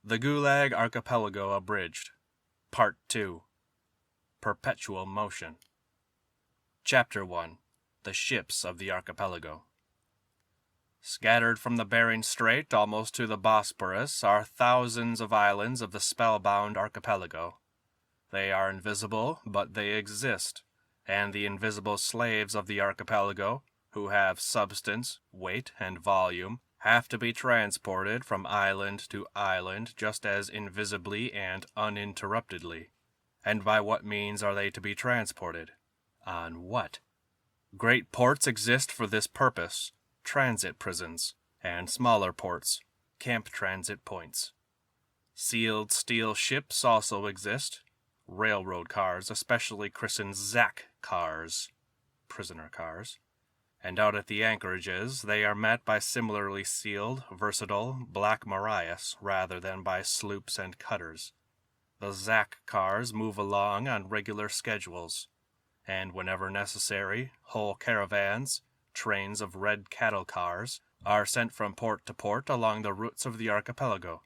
The Gulag Archipelago Abridged, Part 2, Perpetual Motion. Chapter 1, The Ships of the Archipelago. Scattered from the Bering Strait almost to the Bosporus are thousands of islands of the spellbound archipelago. They are invisible, but they exist, and the invisible slaves of the archipelago, who have substance, weight, and volume, have to be transported from island to island just as invisibly and uninterruptedly. And by what means are they to be transported? On what? Great ports exist for this purpose, transit prisons, and smaller ports, camp transit points. Sealed steel ships also exist, railroad cars, especially christened ZAC cars, prisoner cars. And out at the anchorages, they are met by similarly sealed, versatile Black Marias rather than by sloops and cutters. The ZAC cars move along on regular schedules, and whenever necessary, whole caravans, trains of red cattle cars, are sent from port to port along the routes of the archipelago.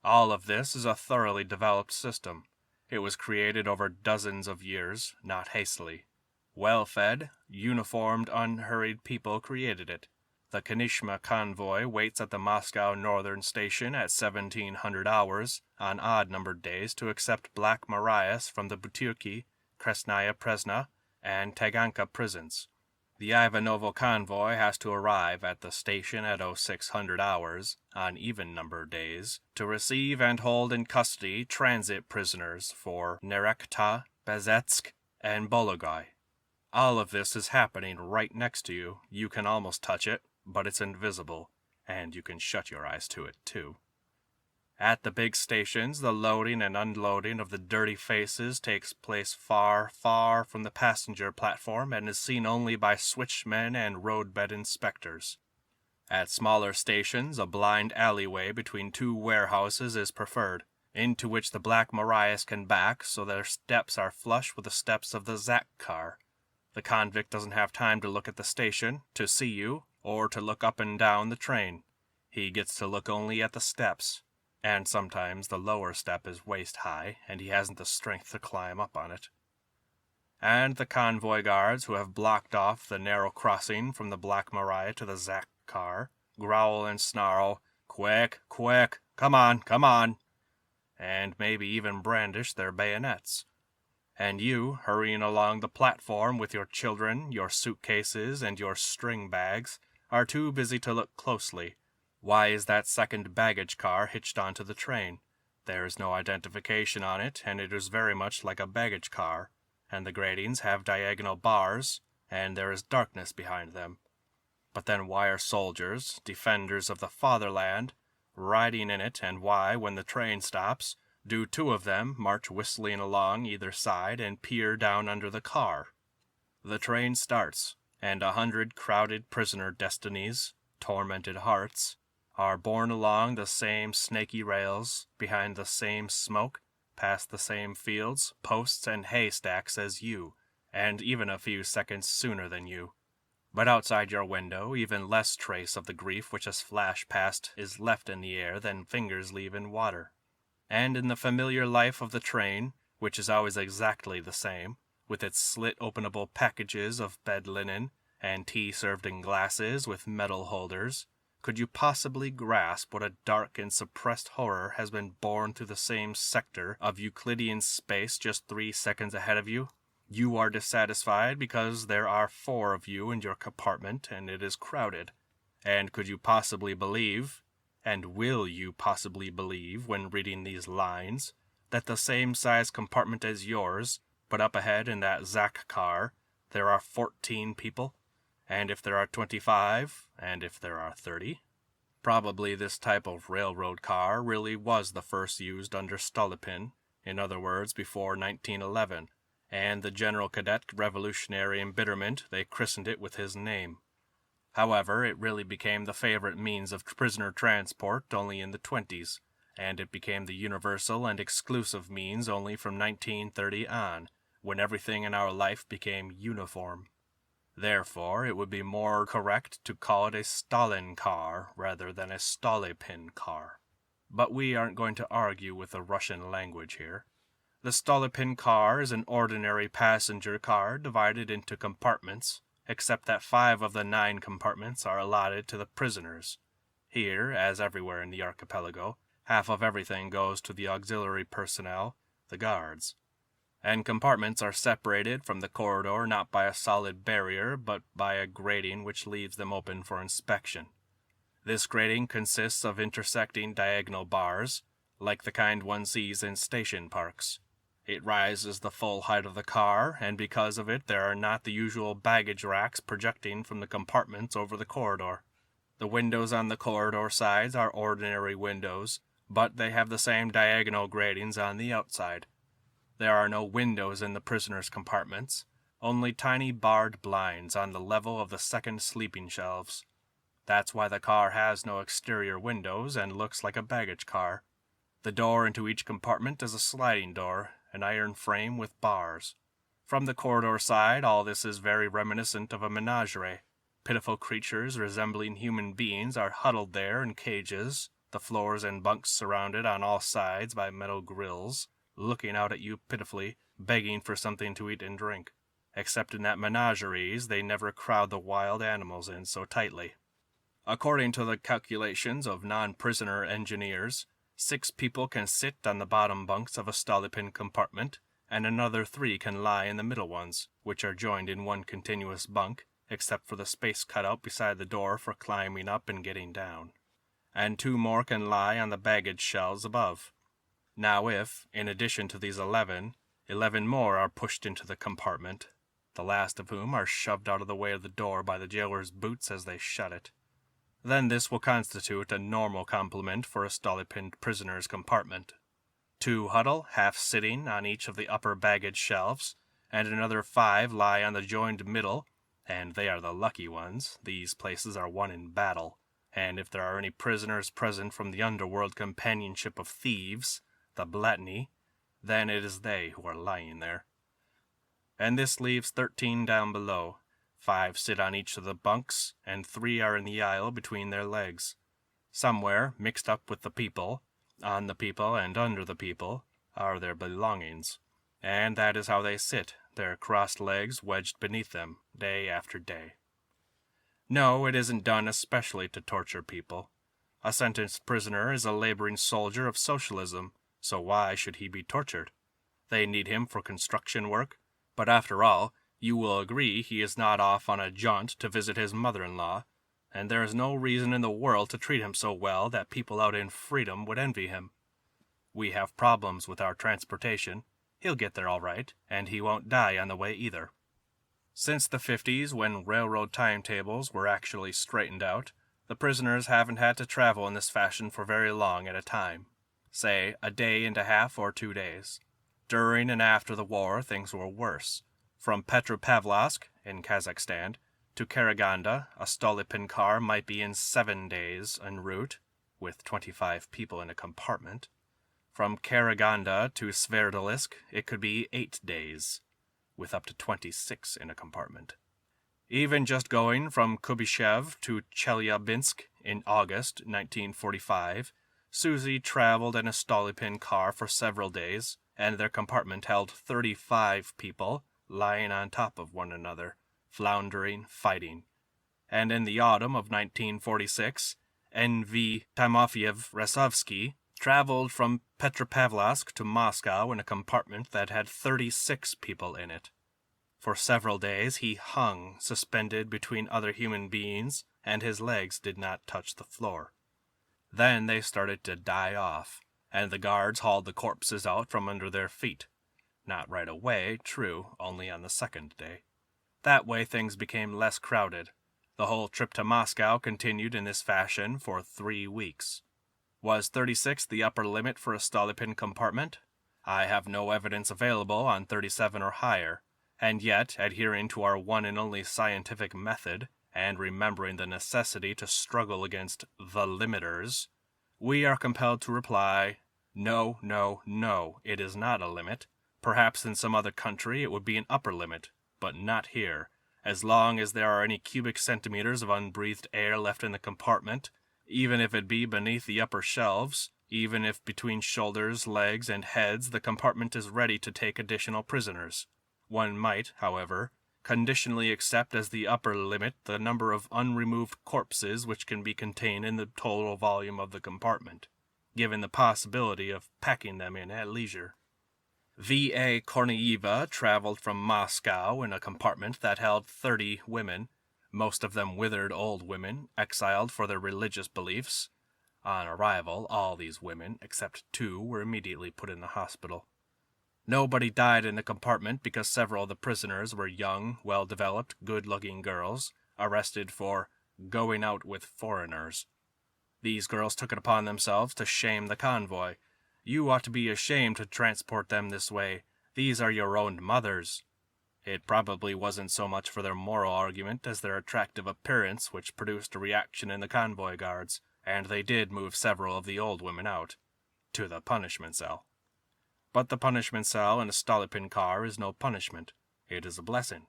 All of this is a thoroughly developed system. It was created over dozens of years, not hastily. Well-fed, uniformed, unhurried people created it. The Kanishma convoy waits at the Moscow Northern Station at 1700 hours on odd-numbered days to accept Black Marias from the Butyrki, Kresnaya Presna, and Taganka prisons. The Ivanovo convoy has to arrive at the station at 0600 hours on even-numbered days to receive and hold in custody transit prisoners for Nerekta, Bezetsk, and Bologoy. All of this is happening right next to you. You can almost touch it, but it's invisible, and you can shut your eyes to it, too. At the big stations, the loading and unloading of the dirty faces takes place far, far from the passenger platform and is seen only by switchmen and roadbed inspectors. At smaller stations, a blind alleyway between two warehouses is preferred, into which the Black Marias can back so their steps are flush with the steps of the ZAC car. The convict doesn't have time to look at the station, to see you, or to look up and down the train. He gets to look only at the steps, and sometimes the lower step is waist-high, and he hasn't the strength to climb up on it. And the convoy guards who have blocked off the narrow crossing from the Black Maria to the ZAC car growl and snarl, "Quick, quick, come on," and maybe even brandish their bayonets. And you, hurrying along the platform with your children, your suitcases, and your string bags, are too busy to look closely. Why is that second baggage car hitched onto the train? There is no identification on it, and it is very much like a baggage car, and the gratings have diagonal bars, and there is darkness behind them. But then why are soldiers, defenders of the fatherland, riding in it, and why, when the train stops, do two of them march whistling along either side and peer down under the car? The train starts, and 100 crowded prisoner destinies, tormented hearts, are borne along the same snaky rails, behind the same smoke, past the same fields, posts, and haystacks as you, and even a few seconds sooner than you. But outside your window, even less trace of the grief which has flashed past is left in the air than fingers leave in water. And in the familiar life of the train, which is always exactly the same, with its slit-openable packages of bed linen, and tea served in glasses with metal holders, could you possibly grasp what a dark and suppressed horror has been borne through the same sector of Euclidean space just 3 seconds ahead of you? You are dissatisfied because there are 4 of you in your compartment and it is crowded. And could you possibly believe, and will you possibly believe when reading these lines, that the same size compartment as yours, but up ahead in that ZAC car, there are 14 people? And if there are 25, and if there are 30? Probably this type of railroad car really was the first used under Stolypin, in other words, before 1911, and the General Cadet Revolutionary embitterment they christened it with his name. However, it really became the favorite means of prisoner transport only in the 20s, and it became the universal and exclusive means only from 1930 on, when everything in our life became uniform. Therefore, it would be more correct to call it a Stalin car rather than a Stolypin car. But we aren't going to argue with the Russian language here. The Stolypin car is an ordinary passenger car divided into compartments, except that 5 of the 9 compartments are allotted to the prisoners. Here, as everywhere in the archipelago, half of everything goes to the auxiliary personnel, the guards. And compartments are separated from the corridor not by a solid barrier, but by a grating which leaves them open for inspection. This grating consists of intersecting diagonal bars, like the kind one sees in station parks. It rises the full height of the car, and because of it there are not the usual baggage racks projecting from the compartments over the corridor. The windows on the corridor sides are ordinary windows, but they have the same diagonal gratings on the outside. There are no windows in the prisoners' compartments, only tiny barred blinds on the level of the second sleeping shelves. That's why the car has no exterior windows and looks like a baggage car. The door into each compartment is a sliding door, an iron frame with bars. From the corridor side, all this is very reminiscent of a menagerie. Pitiful creatures resembling human beings are huddled there in cages, the floors and bunks surrounded on all sides by metal grills, looking out at you pitifully, begging for something to eat and drink. Except in that menageries, they never crowd the wild animals in so tightly. According to the calculations of non-prisoner engineers, 6 people can sit on the bottom bunks of a Stolypin compartment, and another 3 can lie in the middle ones, which are joined in one continuous bunk, except for the space cut out beside the door for climbing up and getting down. And 2 more can lie on the baggage shelves above. Now if, in addition to these 11 more are pushed into the compartment, the last of whom are shoved out of the way of the door by the jailer's boots as they shut it, then this will constitute a normal complement for a Stolypin prisoner's compartment. 2 huddle, half sitting, on each of the upper baggage shelves, and another 5 lie on the joined middle, and they are the lucky ones. These places are won in battle, and if there are any prisoners present from the underworld companionship of thieves, the Blatny, then it is they who are lying there. And this leaves 13 down below. 5 sit on each of the bunks, and 3 are in the aisle between their legs. Somewhere, mixed up with the people, on the people and under the people, are their belongings, and that is how they sit, their crossed legs wedged beneath them, day after day. No, it isn't done especially to torture people. A sentenced prisoner is a laboring soldier of socialism, so why should he be tortured? They need him for construction work, but after all, you will agree he is not off on a jaunt to visit his mother-in-law, and there is no reason in the world to treat him so well that people out in freedom would envy him. We have problems with our transportation. He'll get there all right, and he won't die on the way either. Since the 50s, when railroad timetables were actually straightened out, the prisoners haven't had to travel in this fashion for very long at a time. Say, a day and a half or 2 days. During and after the war, things were worse. From Petropavlovsk, in Kazakhstan, to Karaganda, a Stolypin car might be in 7 days en route, with 25 people in a compartment. From Karaganda to Sverdlovsk, it could be 8 days, with up to 26 in a compartment. Even just going from Kubyshev to Chelyabinsk in August 1945, Susie traveled in a Stolypin car for several days, and their compartment held 35 people, lying on top of one another, floundering, fighting. And in the autumn of 1946, N.V. Timofeyev-Rasovsky traveled from Petropavlovsk to Moscow in a compartment that had 36 people in it. For several days he hung, suspended between other human beings, and his legs did not touch the floor. Then they started to die off, and the guards hauled the corpses out from under their feet. Not right away, true, only on the 2nd day. That way things became less crowded. The whole trip to Moscow continued in this fashion for 3 weeks. Was 36 the upper limit for a Stolypin compartment? I have no evidence available on 37 or higher, and yet, adhering to our one and only scientific method, and remembering the necessity to struggle against the limiters, we are compelled to reply, no, no, no, it is not a limit. Perhaps in some other country it would be an upper limit, but not here. As long as there are any cubic centimeters of unbreathed air left in the compartment, even if it be beneath the upper shelves, even if between shoulders, legs, and heads the compartment is ready to take additional prisoners. One might, however, conditionally accept as the upper limit the number of unremoved corpses which can be contained in the total volume of the compartment, given the possibility of packing them in at leisure. V.A. Korneyeva traveled from Moscow in a compartment that held 30 women, most of them withered old women, exiled for their religious beliefs. On arrival, all these women, except 2, were immediately put in the hospital. Nobody died in the compartment because several of the prisoners were young, well-developed, good-looking girls, arrested for going out with foreigners. These girls took it upon themselves to shame the convoy. You ought to be ashamed to transport them this way. These are your own mothers. It probably wasn't so much for their moral argument as their attractive appearance which produced a reaction in the convoy guards, and they did move several of the old women out, to the punishment cell. But the punishment cell in a Stolypin car is no punishment. It is a blessing.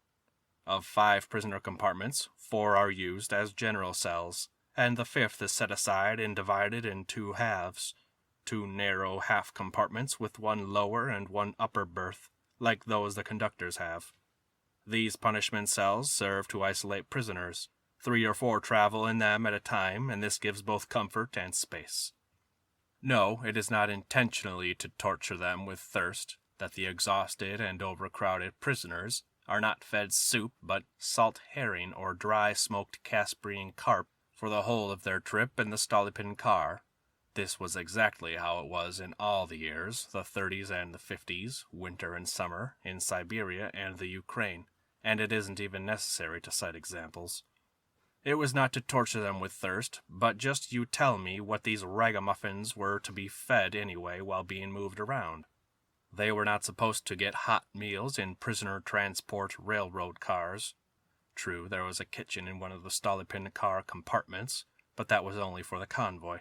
Of 5 prisoner compartments, 4 are used as general cells, and the 5th is set aside and divided in 2 halves. 2 narrow half compartments with 1 lower and 1 upper berth, like those the conductors have. These punishment cells serve to isolate prisoners. 3 or 4 travel in them at a time, and this gives both comfort and space. No, it is not intentionally to torture them with thirst that the exhausted and overcrowded prisoners are not fed soup but salt herring or dry smoked Caspian carp for the whole of their trip in the Stolypin car. This was exactly how it was in all the years, the 30s and the 50s, winter and summer, in Siberia and the Ukraine, and it isn't even necessary to cite examples. It was not to torture them with thirst, but just you tell me what these ragamuffins were to be fed anyway while being moved around. They were not supposed to get hot meals in prisoner transport railroad cars. True, there was a kitchen in one of the Stolypin car compartments, but that was only for the convoy.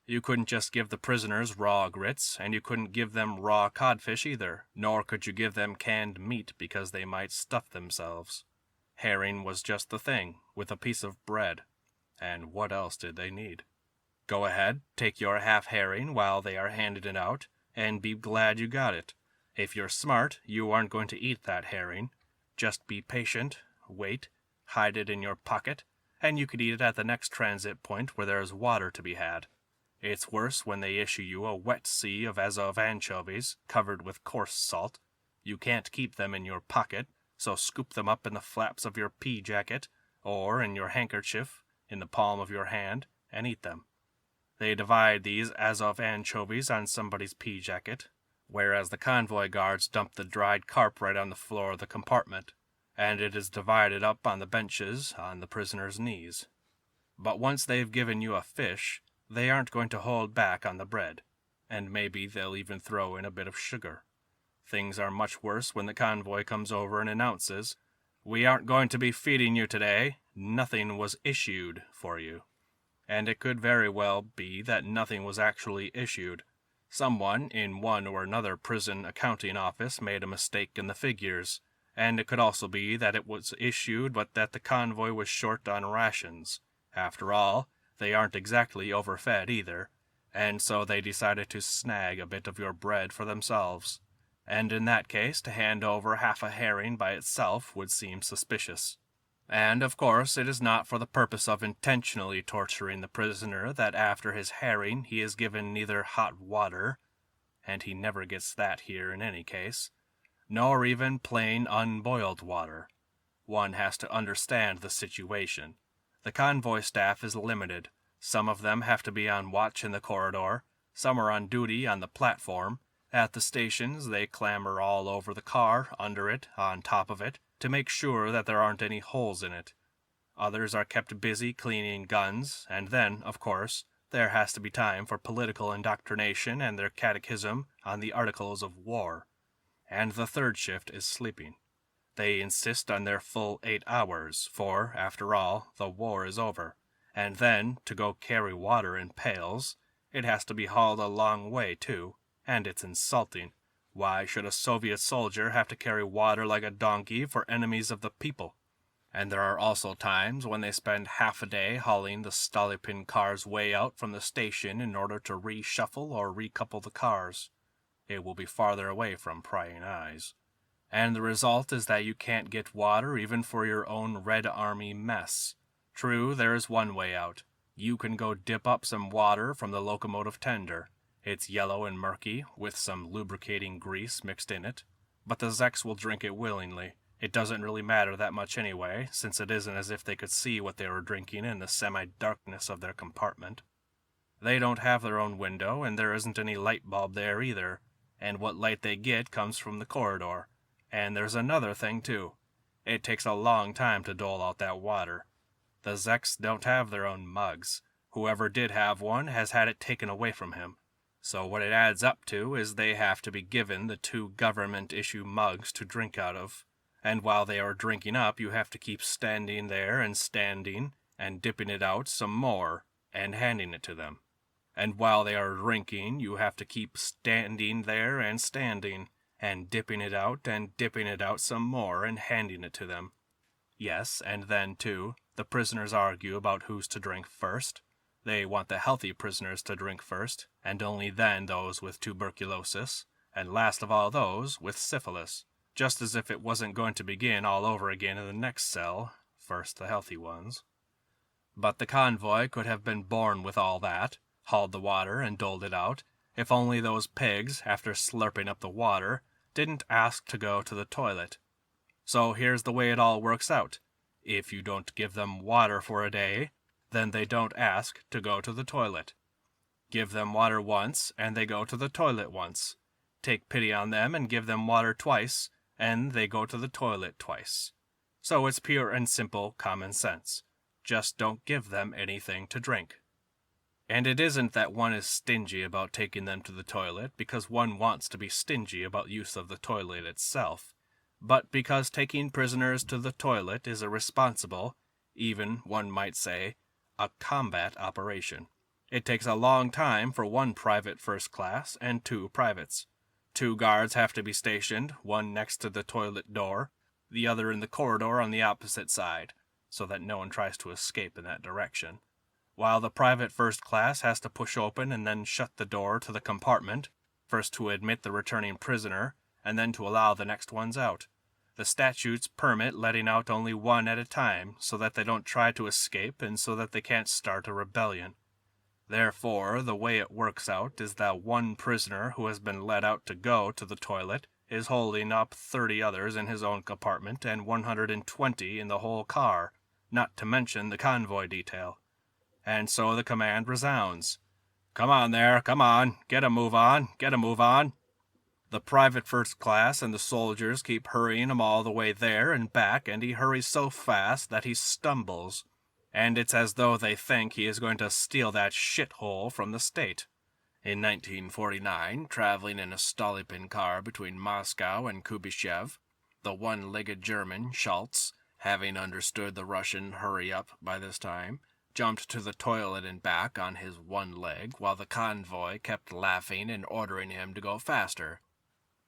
You couldn't just give the prisoners raw grits, and you couldn't give them raw codfish either, nor could you give them canned meat because they might stuff themselves. Herring was just the thing, with a piece of bread. And what else did they need? Go ahead, take your half herring while they are handing it out, and be glad you got it. If you're smart, you aren't going to eat that herring. Just be patient, wait, hide it in your pocket, and you could eat it at the next transit point where there is water to be had. It's worse when they issue you a wet sea of Azov anchovies covered with coarse salt. You can't keep them in your pocket, so scoop them up in the flaps of your pea jacket, or in your handkerchief, in the palm of your hand, and eat them. They divide these Azov anchovies on somebody's pea jacket, whereas the convoy guards dump the dried carp right on the floor of the compartment, and it is divided up on the benches on the prisoners' knees. But once they've given you a fish, they aren't going to hold back on the bread, and maybe they'll even throw in a bit of sugar. Things are much worse when the convoy comes over and announces, "We aren't going to be feeding you today. Nothing was issued for you." And it could very well be that nothing was actually issued. Someone in one or another prison accounting office made a mistake in the figures, and it could also be that it was issued but that the convoy was short on rations. After all, they aren't exactly overfed either, and so they decided to snag a bit of your bread for themselves. And in that case, to hand over half a herring by itself would seem suspicious. And, of course, it is not for the purpose of intentionally torturing the prisoner that after his herring he is given neither hot water, and he never gets that here in any case, nor even plain unboiled water. One has to understand the situation. The convoy staff is limited. Some of them have to be on watch in the corridor, some are on duty on the platform. At the stations, they clamber all over the car, under it, on top of it, to make sure that there aren't any holes in it. Others are kept busy cleaning guns, and then, of course, there has to be time for political indoctrination and their catechism on the articles of war. And the third shift is sleeping. They insist on their full 8 hours, for, after all, the war is over. And then, to go carry water in pails, it has to be hauled a long way, too, and it's insulting. Why should a Soviet soldier have to carry water like a donkey for enemies of the people? And there are also times when they spend half a day hauling the Stolypin cars way out from the station in order to reshuffle or recouple the cars. It will be farther away from prying eyes. And the result is that you can't get water even for your own Red Army mess. True, there is one way out. You can go dip up some water from the locomotive tender. It's yellow and murky, with some lubricating grease mixed in it. But the Zeks will drink it willingly. It doesn't really matter that much anyway, since it isn't as if they could see what they were drinking in the semi-darkness of their compartment. They don't have their own window, and there isn't any light bulb there either, and what light they get comes from the corridor. And there's another thing, too. It takes a long time to dole out that water. The Zeks don't have their own mugs. Whoever did have one has had it taken away from him. So what it adds up to is they have to be given the 2 government-issue mugs to drink out of. And while they are drinking up, you have to keep standing there and standing, and dipping it out some more, and handing it to them. And while they are drinking, you have to keep standing there and standing, and dipping it out some more, and handing it to them. Yes, and then, too, the prisoners argue about who's to drink first. They want the healthy prisoners to drink first, and only then those with tuberculosis, and last of all those with syphilis. Just as if it wasn't going to begin all over again in the next cell, first the healthy ones. But the convoy could have been born with all that, hauled the water and doled it out, if only those pigs, after slurping up the water, didn't ask to go to the toilet. So here's the way it all works out. If you don't give them water for a day, then they don't ask to go to the toilet. Give them water once, and they go to the toilet once. Take pity on them and give them water twice, and they go to the toilet twice. So it's pure and simple common sense. Just don't give them anything to drink. And it isn't that one is stingy about taking them to the toilet because one wants to be stingy about use of the toilet itself, but because taking prisoners to the toilet is a responsible, even, one might say, a combat operation. It takes a long time for 1 private first class and 2 privates. 2 guards have to be stationed, one next to the toilet door, the other in the corridor on the opposite side, so that no one tries to escape in that direction. While the private first class has to push open and then shut the door to the compartment, first to admit the returning prisoner, and then to allow the next ones out. The statutes permit letting out only 1 at a time, so that they don't try to escape and so that they can't start a rebellion. Therefore, the way it works out is that 1 prisoner who has been let out to go to the toilet is holding up 30 others in his own compartment and 120 in the whole car, not to mention the convoy detail. And so the command resounds. Come on there, come on, get a move on, get a move on. The private first class and the soldiers keep hurrying him all the way there and back, and he hurries so fast that he stumbles. And it's as though they think he is going to steal that shithole from the state. In 1949, traveling in a Stolypin car between Moscow and Kubyshev, the one-legged German, Schultz, having understood the Russian hurry-up by this time, jumped to the toilet and back on his one leg while the convoy kept laughing and ordering him to go faster.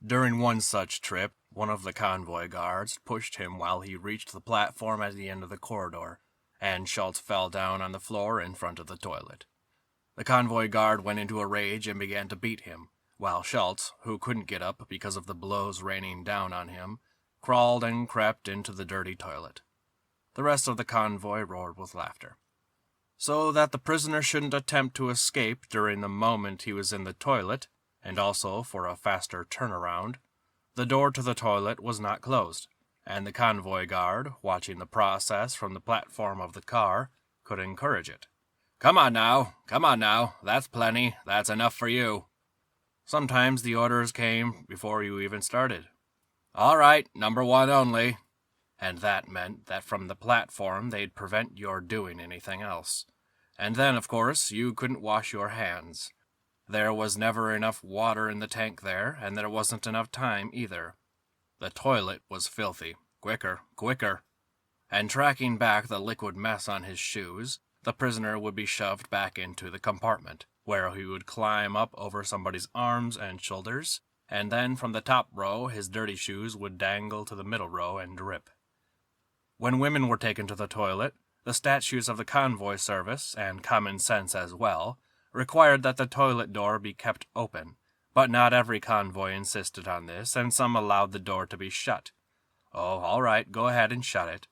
During one such trip, one of the convoy guards pushed him while he reached the platform at the end of the corridor, and Schultz fell down on the floor in front of the toilet. The convoy guard went into a rage and began to beat him, while Schultz, who couldn't get up because of the blows raining down on him, crawled and crept into the dirty toilet. The rest of the convoy roared with laughter. So that the prisoner shouldn't attempt to escape during the moment he was in the toilet, and also for a faster turnaround, the door to the toilet was not closed, and the convoy guard, watching the process from the platform of the car, could encourage it. Come on now, that's plenty, that's enough for you. Sometimes the orders came before you even started. All right, number 1 only. And that meant that from the platform they'd prevent your doing anything else. And then, of course, you couldn't wash your hands. There was never enough water in the tank there, and there wasn't enough time either. The toilet was filthy. Quicker, quicker. And tracking back the liquid mess on his shoes, the prisoner would be shoved back into the compartment, where he would climb up over somebody's arms and shoulders, and then from the top row his dirty shoes would dangle to the middle row and drip. When women were taken to the toilet, the statutes of the convoy service, and common sense as well, required that the toilet door be kept open, but not every convoy insisted on this, and some allowed the door to be shut. Oh, all right, go ahead and shut it.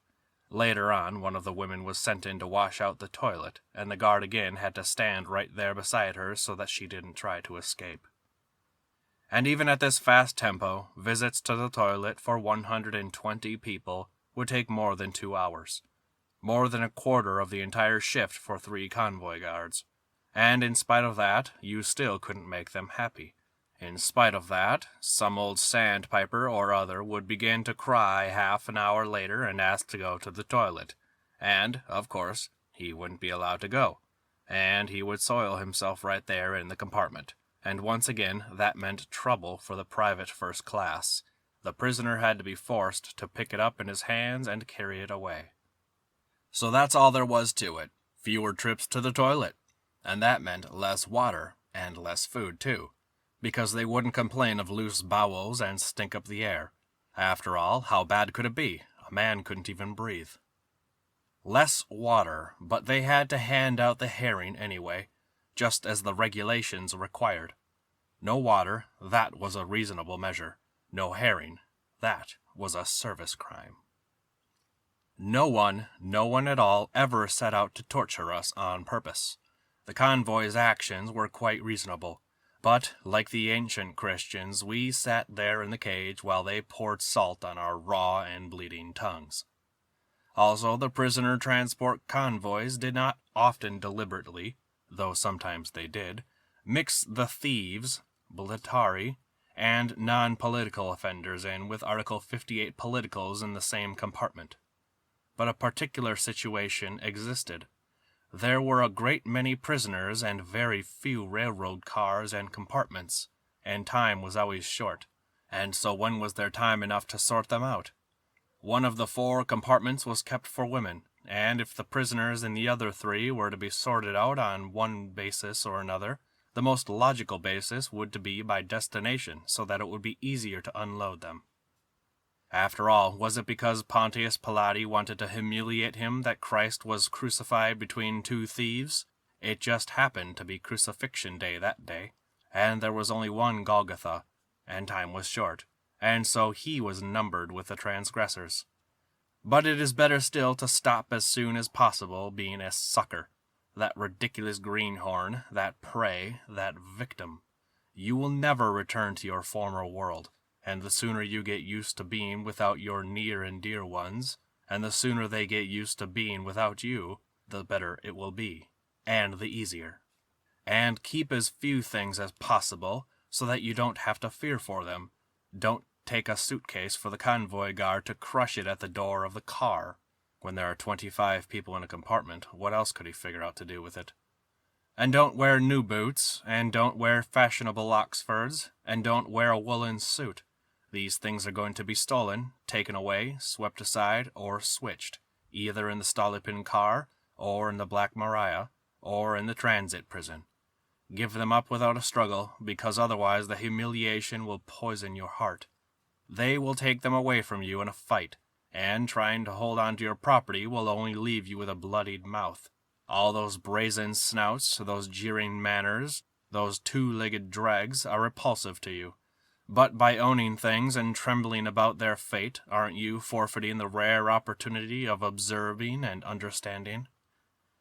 Later on, one of the women was sent in to wash out the toilet, and the guard again had to stand right there beside her so that she didn't try to escape. And even at this fast tempo, visits to the toilet for 120 people would take more than 2 hours. More than a quarter of the entire shift for 3 convoy guards. And in spite of that, you still couldn't make them happy. In spite of that, some old sandpiper or other would begin to cry half an hour later and ask to go to the toilet. And, of course, he wouldn't be allowed to go. And he would soil himself right there in the compartment. And once again, that meant trouble for the private first class. The prisoner had to be forced to pick it up in his hands and carry it away. So that's all there was to it. Fewer trips to the toilet. And that meant less water, and less food, too. Because they wouldn't complain of loose bowels and stink up the air. After all, how bad could it be? A man couldn't even breathe. Less water, but they had to hand out the herring anyway, just as the regulations required. No water, that was a reasonable measure. No herring, that was a service crime. No one at all, ever set out to torture us on purpose. The convoy's actions were quite reasonable. But, like the ancient Christians, we sat there in the cage while they poured salt on our raw and bleeding tongues. Also, the prisoner transport convoys did not often deliberately, though sometimes they did, mix the thieves, militari, and non-political offenders in with Article 58 politicals in the same compartment. But a particular situation existed. There were a great many prisoners and very few railroad cars and compartments, and time was always short, and so when was there time enough to sort them out? One of the 4 compartments was kept for women, and if the prisoners in the other 3 were to be sorted out on one basis or another, the most logical basis would be by destination, so that it would be easier to unload them. After all, was it because Pontius Pilate wanted to humiliate him that Christ was crucified between 2 thieves? It just happened to be Crucifixion Day that day, and there was only one Golgotha, and time was short, and so he was numbered with the transgressors. But it is better still to stop as soon as possible being a sucker, that ridiculous greenhorn, that prey, that victim. You will never return to your former world. And the sooner you get used to being without your near and dear ones, and the sooner they get used to being without you, the better it will be, and the easier. And keep as few things as possible, so that you don't have to fear for them. Don't take a suitcase for the convoy guard to crush it at the door of the car. When there are 25 people in a compartment, what else could he figure out to do with it? And don't wear new boots, and don't wear fashionable Oxfords, and don't wear a woolen suit. These things are going to be stolen, taken away, swept aside, or switched, either in the Stolypin car, or in the Black Maria, or in the transit prison. Give them up without a struggle, because otherwise the humiliation will poison your heart. They will take them away from you in a fight, and trying to hold on to your property will only leave you with a bloodied mouth. All those brazen snouts, those jeering manners, those 2-legged dregs are repulsive to you. But by owning things and trembling about their fate, aren't you forfeiting the rare opportunity of observing and understanding?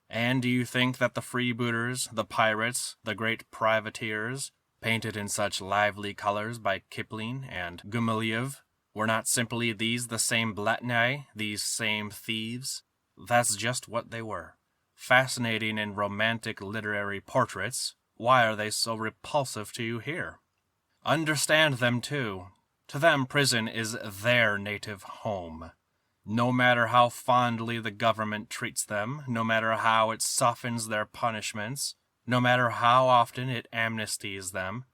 And do you think that the freebooters, the pirates, the great privateers, painted in such lively colors by Kipling and Gumilev, were not simply these the same Blatnai, these same thieves? That's just what they were. Fascinating and romantic literary portraits. Why are they so repulsive to you here? Understand them, too. To them, prison is their native home. No matter how fondly the government treats them, no matter how it softens their punishments, no matter how often it amnesties them,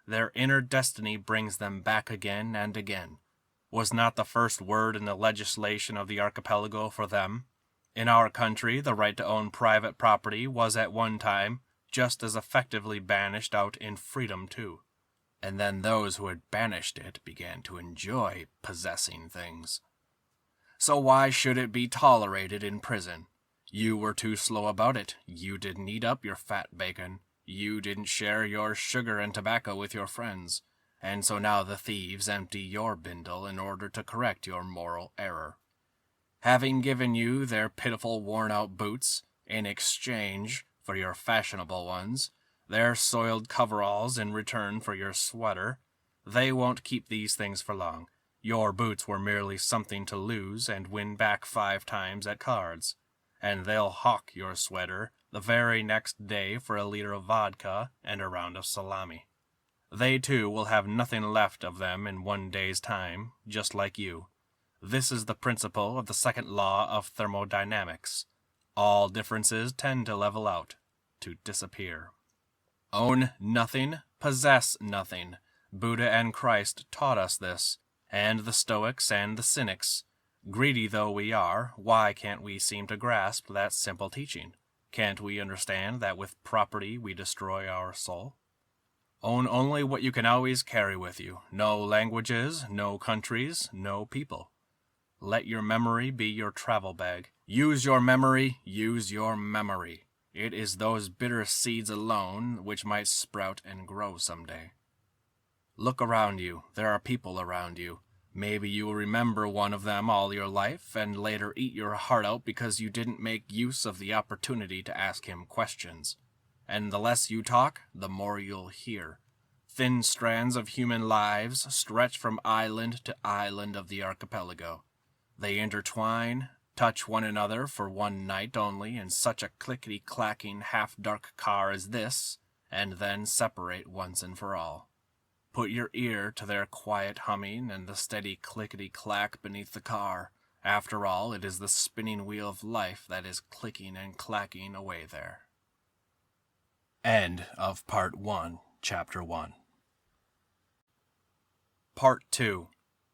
their inner destiny brings them back again and again. Was not the first word in the legislation of the archipelago for them? In our country, the right to own private property was at one time just as effectively banished out in freedom, too. And then those who had banished it began to enjoy possessing things. So why should it be tolerated in prison? You were too slow about it. You didn't eat up your fat bacon. You didn't share your sugar and tobacco with your friends. And so now the thieves empty your bindle in order to correct your moral error. Having given you their pitiful worn-out boots in exchange for your fashionable ones, their soiled coveralls in return for your sweater, they won't keep these things for long. Your boots were merely something to lose and win back 5 times at cards, and they'll hawk your sweater the very next day for a liter of vodka and a round of salami. They too will have nothing left of them in 1 day's time, just like you. This is the principle of the second law of thermodynamics. All differences tend to level out, to disappear. Own nothing, possess nothing. Buddha and Christ taught us this, and the Stoics and the Cynics. Greedy though we are, why can't we seem to grasp that simple teaching? Can't we understand that with property we destroy our soul? Own only what you can always carry with you. No languages, no countries, no people. Let your memory be your travel bag. Use your memory, use your memory. It is those bitter seeds alone which might sprout and grow someday. Look around you. There are people around you. Maybe you will remember one of them all your life and later eat your heart out because you didn't make use of the opportunity to ask him questions. And the less you talk, the more you'll hear. Thin strands of human lives stretch from island to island of the archipelago. They intertwine, touch one another for one night only in such a clickety-clacking half-dark car as this, and then separate once and for all. Put your ear to their quiet humming and the steady clickety-clack beneath the car. After all, it is the spinning wheel of life that is clicking and clacking away there. End of Part 1, Chapter 1. Part 2,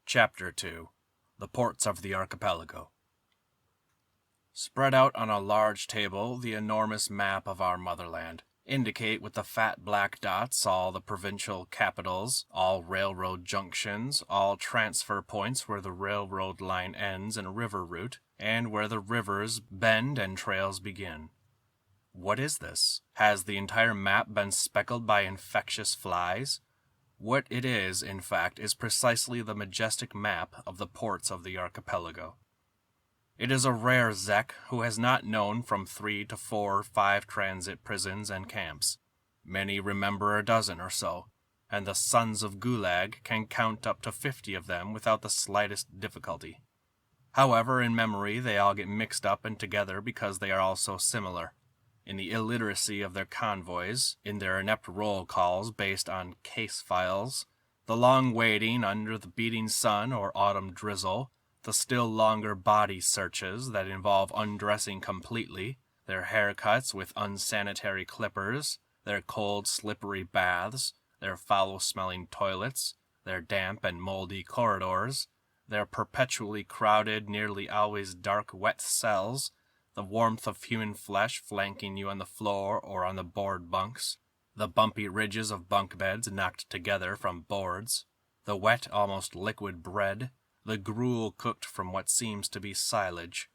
Chapter 2. The Ports of the Archipelago. Spread out on a large table the enormous map of our motherland. Indicate with the fat black dots all the provincial capitals, all railroad junctions, all transfer points where the railroad line ends in a river route, and where the rivers bend and trails begin. What is this? Has the entire map been speckled by infectious flies? What it is, in fact, is precisely the majestic map of the ports of the archipelago. It is a rare Zek who has not known from 3 to 4 or 5 transit prisons and camps. Many remember a dozen or so, and the sons of Gulag can count up to 50 of them without the slightest difficulty. However, in memory they all get mixed up and together because they are all so similar. In the illiteracy of their convoys, in their inept roll calls based on case files, the long waiting under the beating sun or autumn drizzle, the still longer body searches that involve undressing completely, their haircuts with unsanitary clippers, their cold, slippery baths, their foul-smelling toilets, their damp and moldy corridors, their perpetually crowded, nearly always dark, wet cells, the warmth of human flesh flanking you on the floor or on the board bunks, the bumpy ridges of bunk beds knocked together from boards, the wet, almost liquid bread, the gruel cooked from what seems to be silage.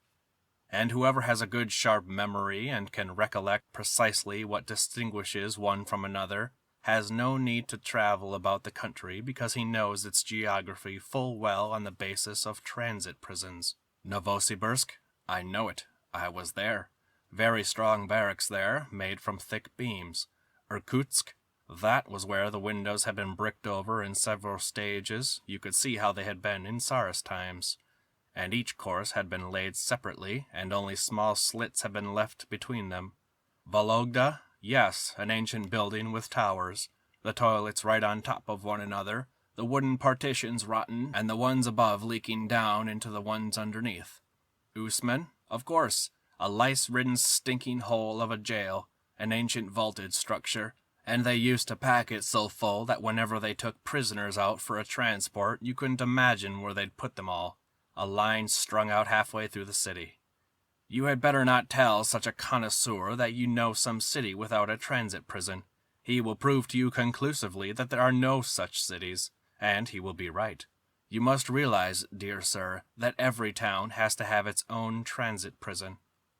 And whoever has a good sharp memory and can recollect precisely what distinguishes one from another has no need to travel about the country because he knows its geography full well on the basis of transit prisons. Novosibirsk? I know it. I was there. Very strong barracks there, made from thick beams. Irkutsk? That was where the windows had been bricked over in several stages. You could see how they had been in Tsarist times. And each course had been laid separately, and only small slits had been left between them. Vologda? Yes, an ancient building with towers. The toilets right on top of one another, the wooden partitions rotten, and the ones above leaking down into the ones underneath. Usman? Of course, a lice-ridden stinking hole of a jail, an ancient vaulted structure, and they used to pack it so full that whenever they took prisoners out for a transport, you couldn't imagine where they'd put them all, a line strung out halfway through the city. You had better not tell such a connoisseur that you know some city without a transit prison. He will prove to you conclusively that there are no such cities, and he will be right. You must realize, dear sir, that every town has to have its own transit prison.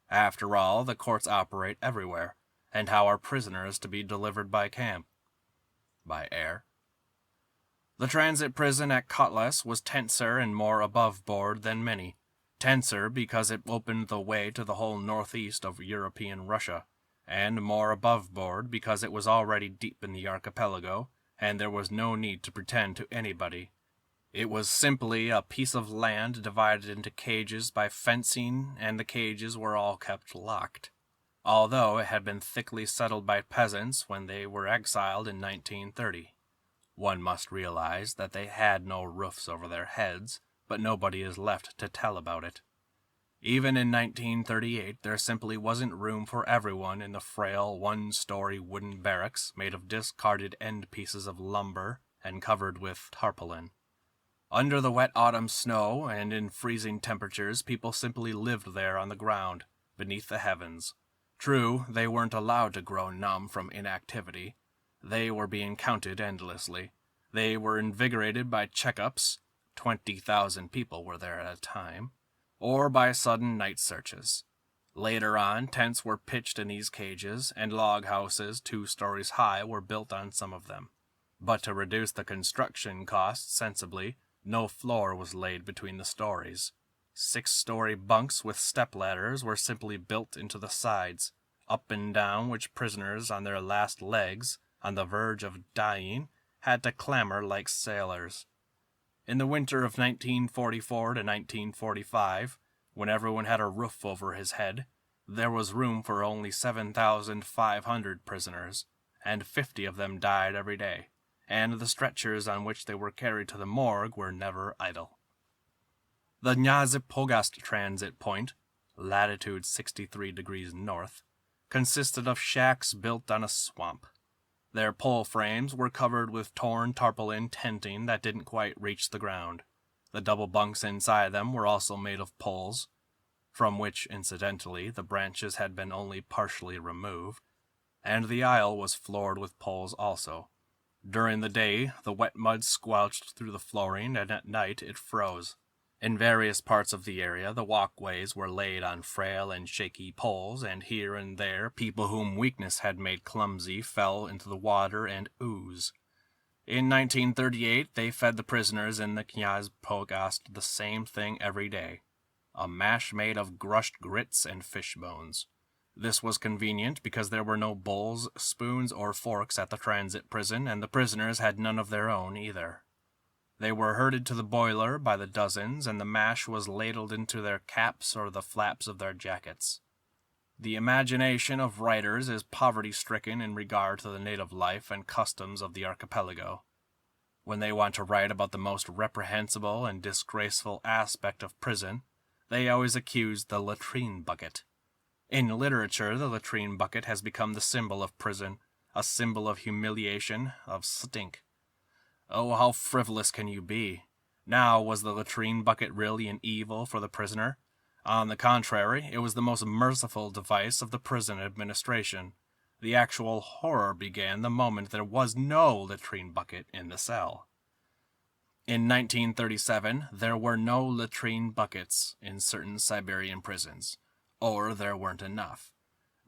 After all, the courts operate everywhere, and how are prisoners to be delivered by camp? By air. The transit prison at Kotlas was tenser and more above board than many. Tenser because it opened the way to the whole northeast of European Russia, and more above board because it was already deep in the archipelago, and there was no need to pretend to anybody. It was simply a piece of land divided into cages by fencing, and the cages were all kept locked, although it had been thickly settled by peasants when they were exiled in 1930. One must realize that they had no roofs over their heads, but nobody is left to tell about it. Even in 1938, there simply wasn't room for everyone in the frail one-story wooden barracks made of discarded end pieces of lumber and covered with tarpaulin. Under the wet autumn snow and in freezing temperatures, people simply lived there on the ground, beneath the heavens. True, they weren't allowed to grow numb from inactivity. They were being counted endlessly. They were invigorated by checkups, 20,000 people were there at a time, or by sudden night searches. Later on, tents were pitched in these cages, and log houses 2 stories high were built on some of them. But to reduce the construction costs sensibly, no floor was laid between the stories. 6-story bunks with stepladders were simply built into the sides, up and down which prisoners on their last legs, on the verge of dying, had to clamber like sailors. In the winter of 1944 to 1945, when everyone had a roof over his head, there was room for only 7,500 prisoners, and 50 of them died every day, and the stretchers on which they were carried to the morgue were never idle. The Nyazipogast transit point, latitude 63 degrees north, consisted of shacks built on a swamp. Their pole frames were covered with torn tarpaulin tenting that didn't quite reach the ground. The double bunks inside them were also made of poles, from which, incidentally, the branches had been only partially removed, and the aisle was floored with poles also. During the day, the wet mud squelched through the flooring, and at night it froze. In various parts of the area, the walkways were laid on frail and shaky poles, and here and there, people whom weakness had made clumsy fell into the water and ooze. In 1938, they fed the prisoners in the Knyaz Pogast the same thing every day, a mash made of crushed grits and fish bones. This was convenient because there were no bowls, spoons, or forks at the transit prison, and the prisoners had none of their own either. They were herded to the boiler by the dozens, and the mash was ladled into their caps or the flaps of their jackets. The imagination of writers is poverty-stricken in regard to the native life and customs of the archipelago. When they want to write about the most reprehensible and disgraceful aspect of prison, they always accuse the latrine bucket. In literature, the latrine bucket has become the symbol of prison, a symbol of humiliation, of stink. Oh, how frivolous can you be? Now, was the latrine bucket really an evil for the prisoner? On the contrary, it was the most merciful device of the prison administration. The actual horror began the moment there was no latrine bucket in the cell. In 1937, there were no latrine buckets in certain Siberian prisons, or there weren't enough.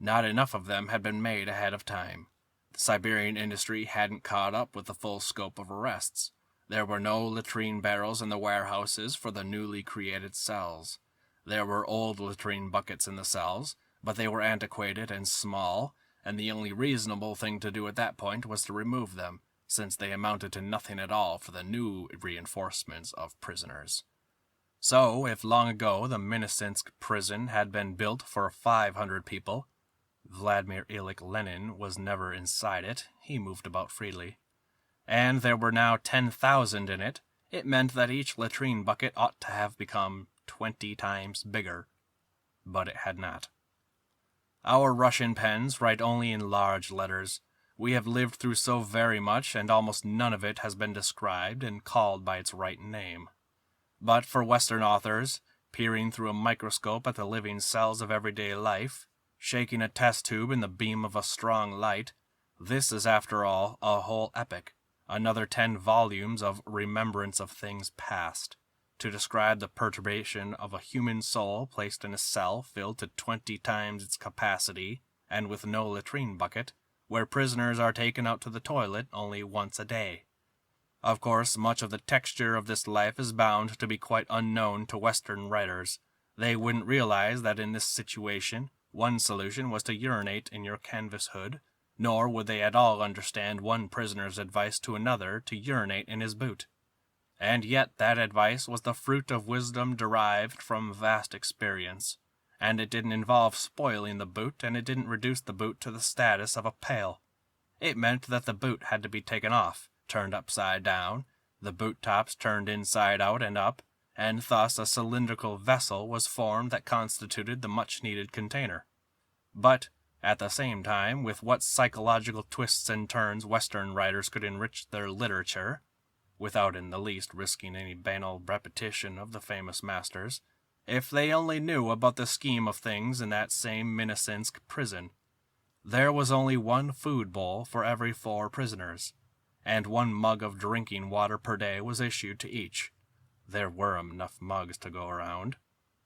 Not enough of them had been made ahead of time. The Siberian industry hadn't caught up with the full scope of arrests. There were no latrine barrels in the warehouses for the newly created cells. There were old latrine buckets in the cells, but they were antiquated and small, and the only reasonable thing to do at that point was to remove them, since they amounted to nothing at all for the new reinforcements of prisoners. So, if long ago the Minusинsk prison had been built for 500 people, Vladimir Ilyich Lenin was never inside it, he moved about freely, and there were now 10,000 in it, it meant that each latrine bucket ought to have become 20 times bigger. But it had not. Our Russian pens write only in large letters. We have lived through so very much, and almost none of it has been described and called by its right name. But for Western authors, peering through a microscope at the living cells of everyday life, shaking a test tube in the beam of a strong light, this is, after all, a whole epic, another 10 volumes of Remembrance of Things Past, to describe the perturbation of a human soul placed in a cell filled to 20 times its capacity, and with no latrine bucket, where prisoners are taken out to the toilet only once a day. Of course, much of the texture of this life is bound to be quite unknown to Western writers. They wouldn't realize that in this situation, one solution was to urinate in your canvas hood, nor would they at all understand one prisoner's advice to another to urinate in his boot. And yet that advice was the fruit of wisdom derived from vast experience, and it didn't involve spoiling the boot, and it didn't reduce the boot to the status of a pail. It meant that the boot had to be taken off, turned upside down, the boot tops turned inside out and up, and thus a cylindrical vessel was formed that constituted the much-needed container. But, at the same time, with what psychological twists and turns Western writers could enrich their literature, without in the least risking any banal repetition of the famous masters, if they only knew about the scheme of things in that same Minnesinsk prison. There was only one food bowl for every 4 prisoners, and 1 mug of drinking water per day was issued to each. There were enough mugs to go around,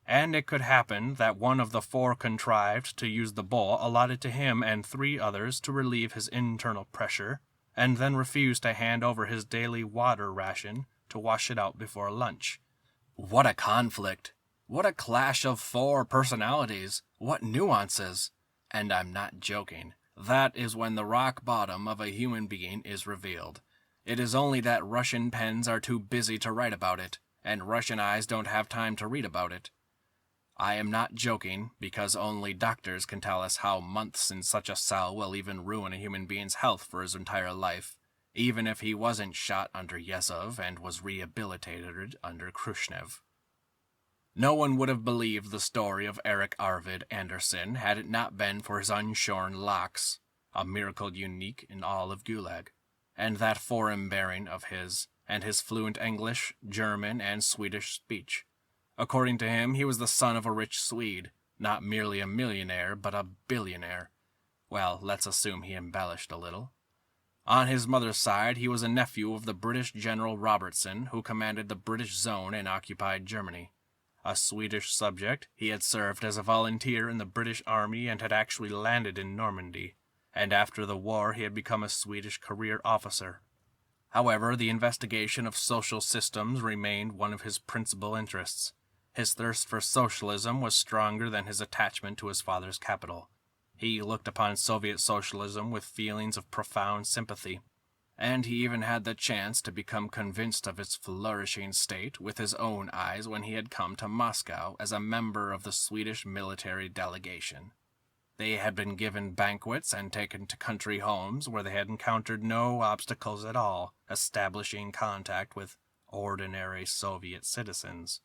and it could happen that one of the 4 contrived to use the bowl allotted to him and 3 others to relieve his internal pressure, and then refused to hand over his daily water ration to wash it out before lunch. What a conflict! What a clash of 4 personalities! What nuances! And I'm not joking. That is when the rock bottom of a human being is revealed. It is only that Russian pens are too busy to write about it, and Russian eyes don't have time to read about it. I am not joking, because only doctors can tell us how months in such a cell will even ruin a human being's health for his entire life, even if he wasn't shot under Yezhov and was rehabilitated under Khrushchev. No one would have believed the story of Erik Arvid Anderson had it not been for his unshorn locks, a miracle unique in all of Gulag, and that foreign bearing of his, and his fluent English, German, and Swedish speech. According to him, he was the son of a rich Swede, not merely a millionaire, but a billionaire. Well, let's assume he embellished a little. On his mother's side, he was a nephew of the British General Robertson, who commanded the British zone in occupied Germany. A Swedish subject, he had served as a volunteer in the British Army and had actually landed in Normandy, and after the war he had become a Swedish career officer. However, the investigation of social systems remained one of his principal interests. His thirst for socialism was stronger than his attachment to his father's capital. He looked upon Soviet socialism with feelings of profound sympathy, and he even had the chance to become convinced of its flourishing state with his own eyes when he had come to Moscow as a member of the Swedish military delegation. They had been given banquets and taken to country homes where they had encountered no obstacles at all, establishing contact with ordinary Soviet citizens,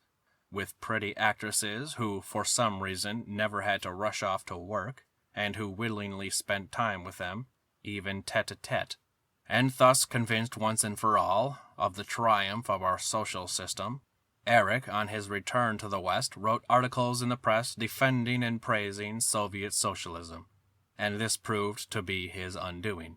with pretty actresses who, for some reason, never had to rush off to work, and who willingly spent time with them, even tete-a-tete. And thus convinced once and for all of the triumph of our social system, Erik, on his return to the West, wrote articles in the press defending and praising Soviet socialism, and this proved to be his undoing.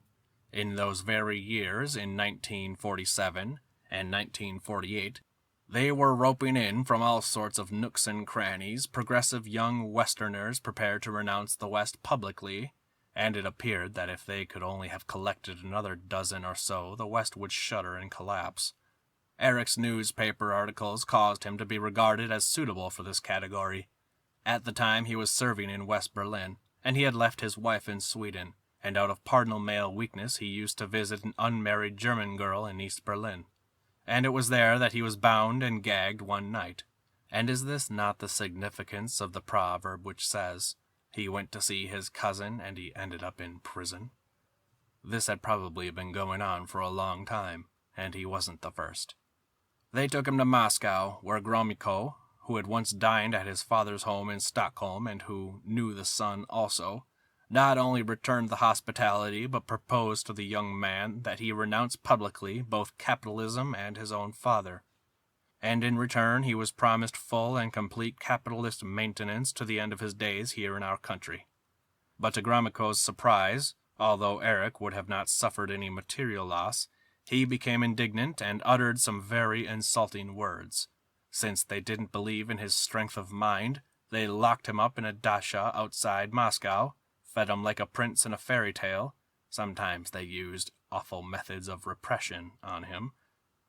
In those very years, in 1947 and 1948, they were roping in from all sorts of nooks and crannies progressive young Westerners prepared to renounce the West publicly, and it appeared that if they could only have collected another dozen or so, the West would shudder and collapse. Eric's newspaper articles caused him to be regarded as suitable for this category. At the time he was serving in West Berlin, and he had left his wife in Sweden, and out of pardonable male weakness he used to visit an unmarried German girl in East Berlin. And it was there that he was bound and gagged one night. And is this not the significance of the proverb which says, "He went to see his cousin, and he ended up in prison"? This had probably been going on for a long time, and he wasn't the first. They took him to Moscow, where Gromyko, who had once dined at his father's home in Stockholm and who knew the son also, not only returned the hospitality but proposed to the young man that he renounce publicly both capitalism and his own father. And in return he was promised full and complete capitalist maintenance to the end of his days here in our country. But to Gromyko's surprise, although Erik would have not suffered any material loss, He became indignant and uttered some very insulting words. Since they didn't believe in his strength of mind, they locked him up in a dacha outside Moscow, fed him like a prince in a fairy tale. Sometimes they used awful methods of repression on him.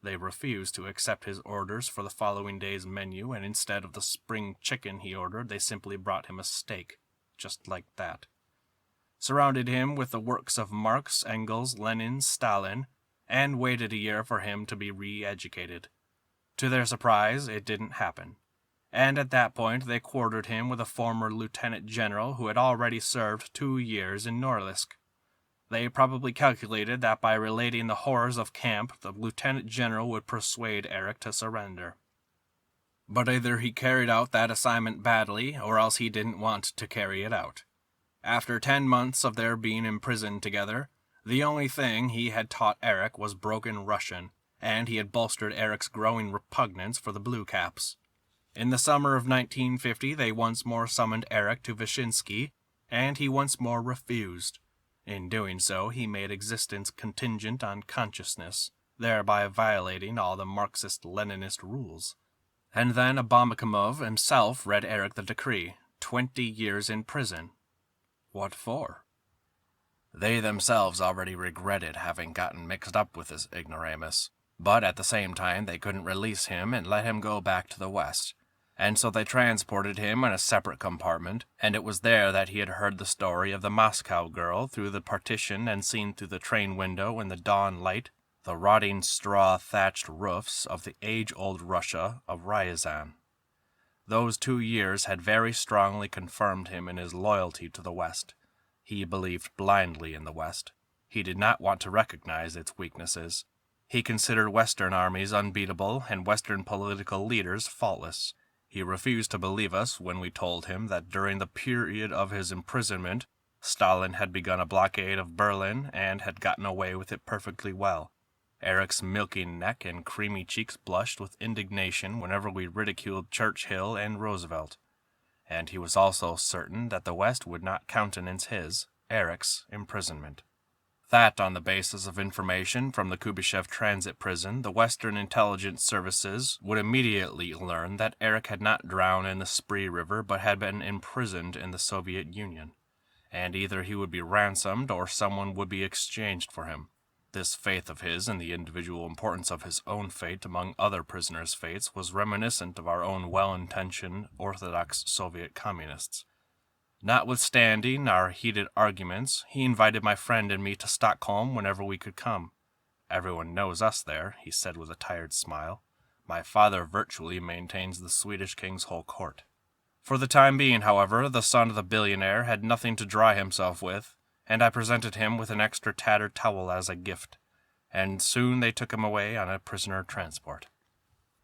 They refused to accept his orders for the following day's menu, and instead of the spring chicken he ordered, they simply brought him a steak, just like that. Surrounded him with the works of Marx, Engels, Lenin, Stalin, and waited a year for him to be re-educated. To their surprise, it didn't happen, and at that point they quartered him with a former lieutenant general who had already served 2 years in Norilsk. They probably calculated that by relating the horrors of camp, the lieutenant general would persuade Eric to surrender. But either he carried out that assignment badly, or else he didn't want to carry it out. After 10 months of their being imprisoned together, the only thing he had taught Eric was broken Russian, and he had bolstered Eric's growing repugnance for the Blue Caps. In the summer of 1950, they once more summoned Eric to Vyshinsky, and he once more refused. In doing so, he made existence contingent on consciousness, thereby violating all the Marxist-Leninist rules. And then Abamakimov himself read Eric the decree, 20 years in prison. What for? They themselves already regretted having gotten mixed up with this ignoramus, but at the same time they couldn't release him and let him go back to the West. And so they transported him in a separate compartment, and it was there that he had heard the story of the Moscow girl through the partition and seen through the train window in the dawn light the rotting straw-thatched roofs of the age-old Russia of Ryazan. Those 2 years had very strongly confirmed him in his loyalty to the West. He believed blindly in the West. He did not want to recognize its weaknesses. He considered Western armies unbeatable and Western political leaders faultless. He refused to believe us when we told him that during the period of his imprisonment, Stalin had begun a blockade of Berlin and had gotten away with it perfectly well. Eric's milky neck and creamy cheeks blushed with indignation whenever we ridiculed Churchill and Roosevelt. And he was also certain that the West would not countenance his, Eric's, imprisonment. That on the basis of information from the Kubyshev transit prison, the Western intelligence services would immediately learn that Eric had not drowned in the Spree River but had been imprisoned in the Soviet Union, and either he would be ransomed or someone would be exchanged for him. This faith of his in the individual importance of his own fate among other prisoners' fates was reminiscent of our own well-intentioned Orthodox Soviet communists. Notwithstanding our heated arguments, he invited my friend and me to Stockholm whenever we could come. Everyone knows us there, he said with a tired smile. My father virtually maintains the Swedish king's whole court. For the time being, however, the son of the billionaire had nothing to dry himself with, and I presented him with an extra tattered towel as a gift, and soon they took him away on a prisoner transport.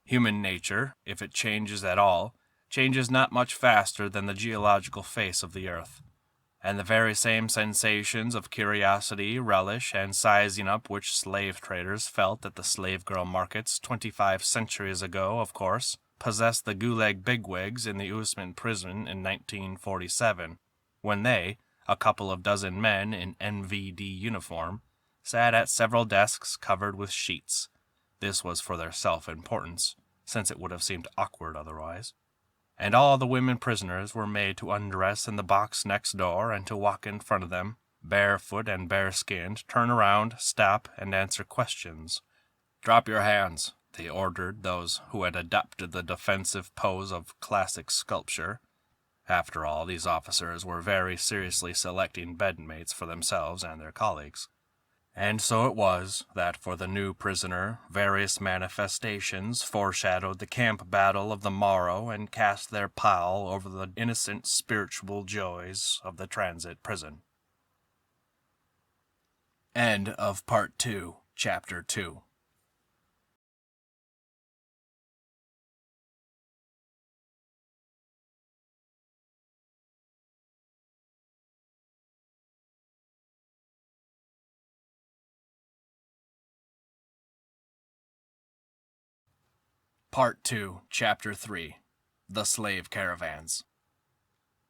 Human nature, if it changes at all, changes not much faster than the geological face of the earth, and the very same sensations of curiosity, relish, and sizing up which slave traders felt at the slave-girl markets 25 centuries ago, of course, possessed the Gulag bigwigs in the Usman prison in 1947, when they, a couple of dozen men in NVD uniform, sat at several desks covered with sheets. This was for their self-importance, since it would have seemed awkward otherwise. And all the women prisoners were made to undress in the box next door and to walk in front of them, barefoot and bare-skinned, turn around, stop, and answer questions. "Drop your hands," they ordered those who had adopted the defensive pose of classic sculpture. After all, these officers were very seriously selecting bedmates for themselves and their colleagues. And so it was that for the new prisoner, various manifestations foreshadowed the camp battle of the morrow and cast their pall over the innocent spiritual joys of the transit prison. End of Part 2, Chapter 2. Part 2, Chapter 3. The Slave Caravans.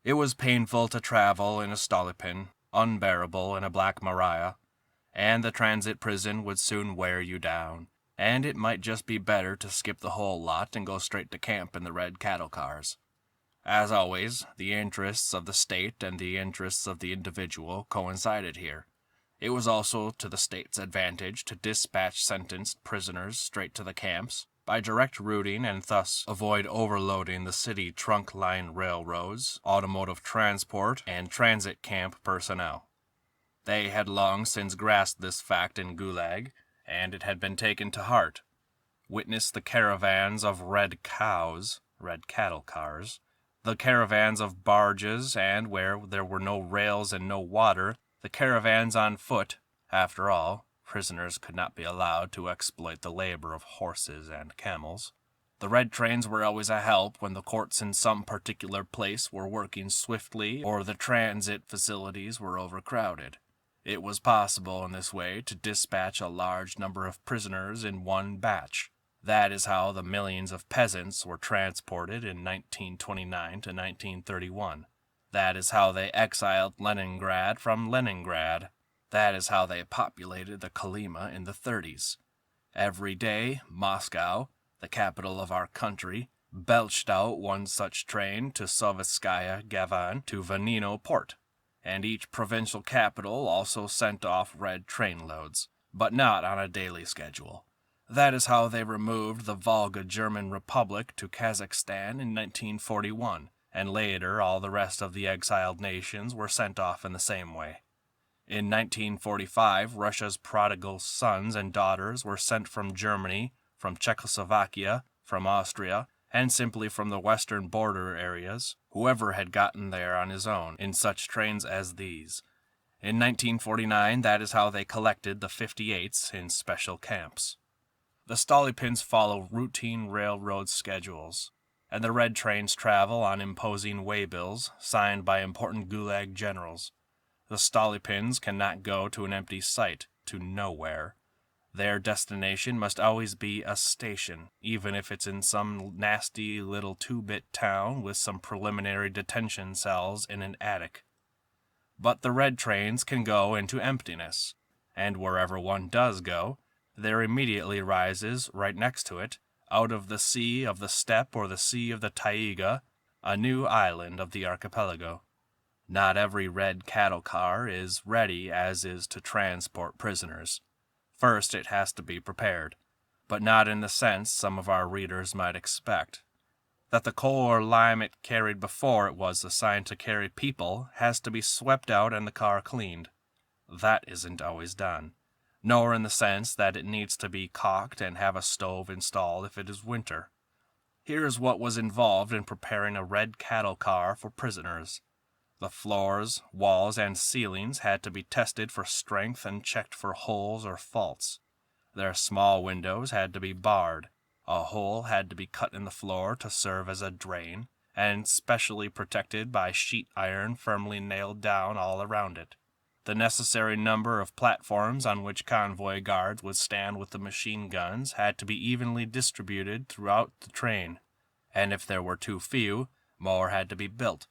It was painful to travel in a Stolypin, unbearable in a Black Maria, and the transit prison would soon wear you down, and it might just be better to skip the whole lot and go straight to camp in the red cattle cars. As always, the interests of the state and the interests of the individual coincided here. It was also to the state's advantage to dispatch sentenced prisoners straight to the camps by direct routing and thus avoid overloading the city trunk line railroads, automotive transport, and transit camp personnel. They had long since grasped this fact in Gulag, and it had been taken to heart. Witness the caravans of red cows, red cattle cars, the caravans of barges, and where there were no rails and no water, the caravans on foot. After all, prisoners could not be allowed to exploit the labor of horses and camels. The red trains were always a help when the courts in some particular place were working swiftly or the transit facilities were overcrowded. It was possible in this way to dispatch a large number of prisoners in one batch. That is how the millions of peasants were transported in 1929 to 1931. That is how they exiled Leningrad from Leningrad. That is how they populated the Kolyma in the 30s. Every day, Moscow, the capital of our country, belched out one such train to Sovetskaya Gavan to Vanino Port, and each provincial capital also sent off red trainloads, but not on a daily schedule. That is how they removed the Volga German Republic to Kazakhstan in 1941, and later all the rest of the exiled nations were sent off in the same way. In 1945, Russia's prodigal sons and daughters were sent from Germany, from Czechoslovakia, from Austria, and simply from the western border areas, whoever had gotten there on his own, in such trains as these. In 1949, that is how they collected the 58s in special camps. The Stolypins follow routine railroad schedules, and the red trains travel on imposing waybills signed by important Gulag generals. The Stolypins cannot go to an empty site, to nowhere. Their destination must always be a station, even if it's in some nasty little two-bit town with some preliminary detention cells in an attic. But the red trains can go into emptiness, and wherever one does go, there immediately rises, right next to it, out of the sea of the steppe or the sea of the taiga, a new island of the archipelago. Not every red cattle car is ready as is to transport prisoners. First it has to be prepared, but not in the sense some of our readers might expect. That the coal or lime it carried before it was assigned to carry people has to be swept out and the car cleaned. That isn't always done. Nor in the sense that it needs to be caulked and have a stove installed if it is winter. Here's what was involved in preparing a red cattle car for prisoners. The floors, walls, and ceilings had to be tested for strength and checked for holes or faults. Their small windows had to be barred. A hole had to be cut in the floor to serve as a drain, and specially protected by sheet iron firmly nailed down all around it. The necessary number of platforms on which convoy guards would stand with the machine guns had to be evenly distributed throughout the train, and if there were too few, more had to be built.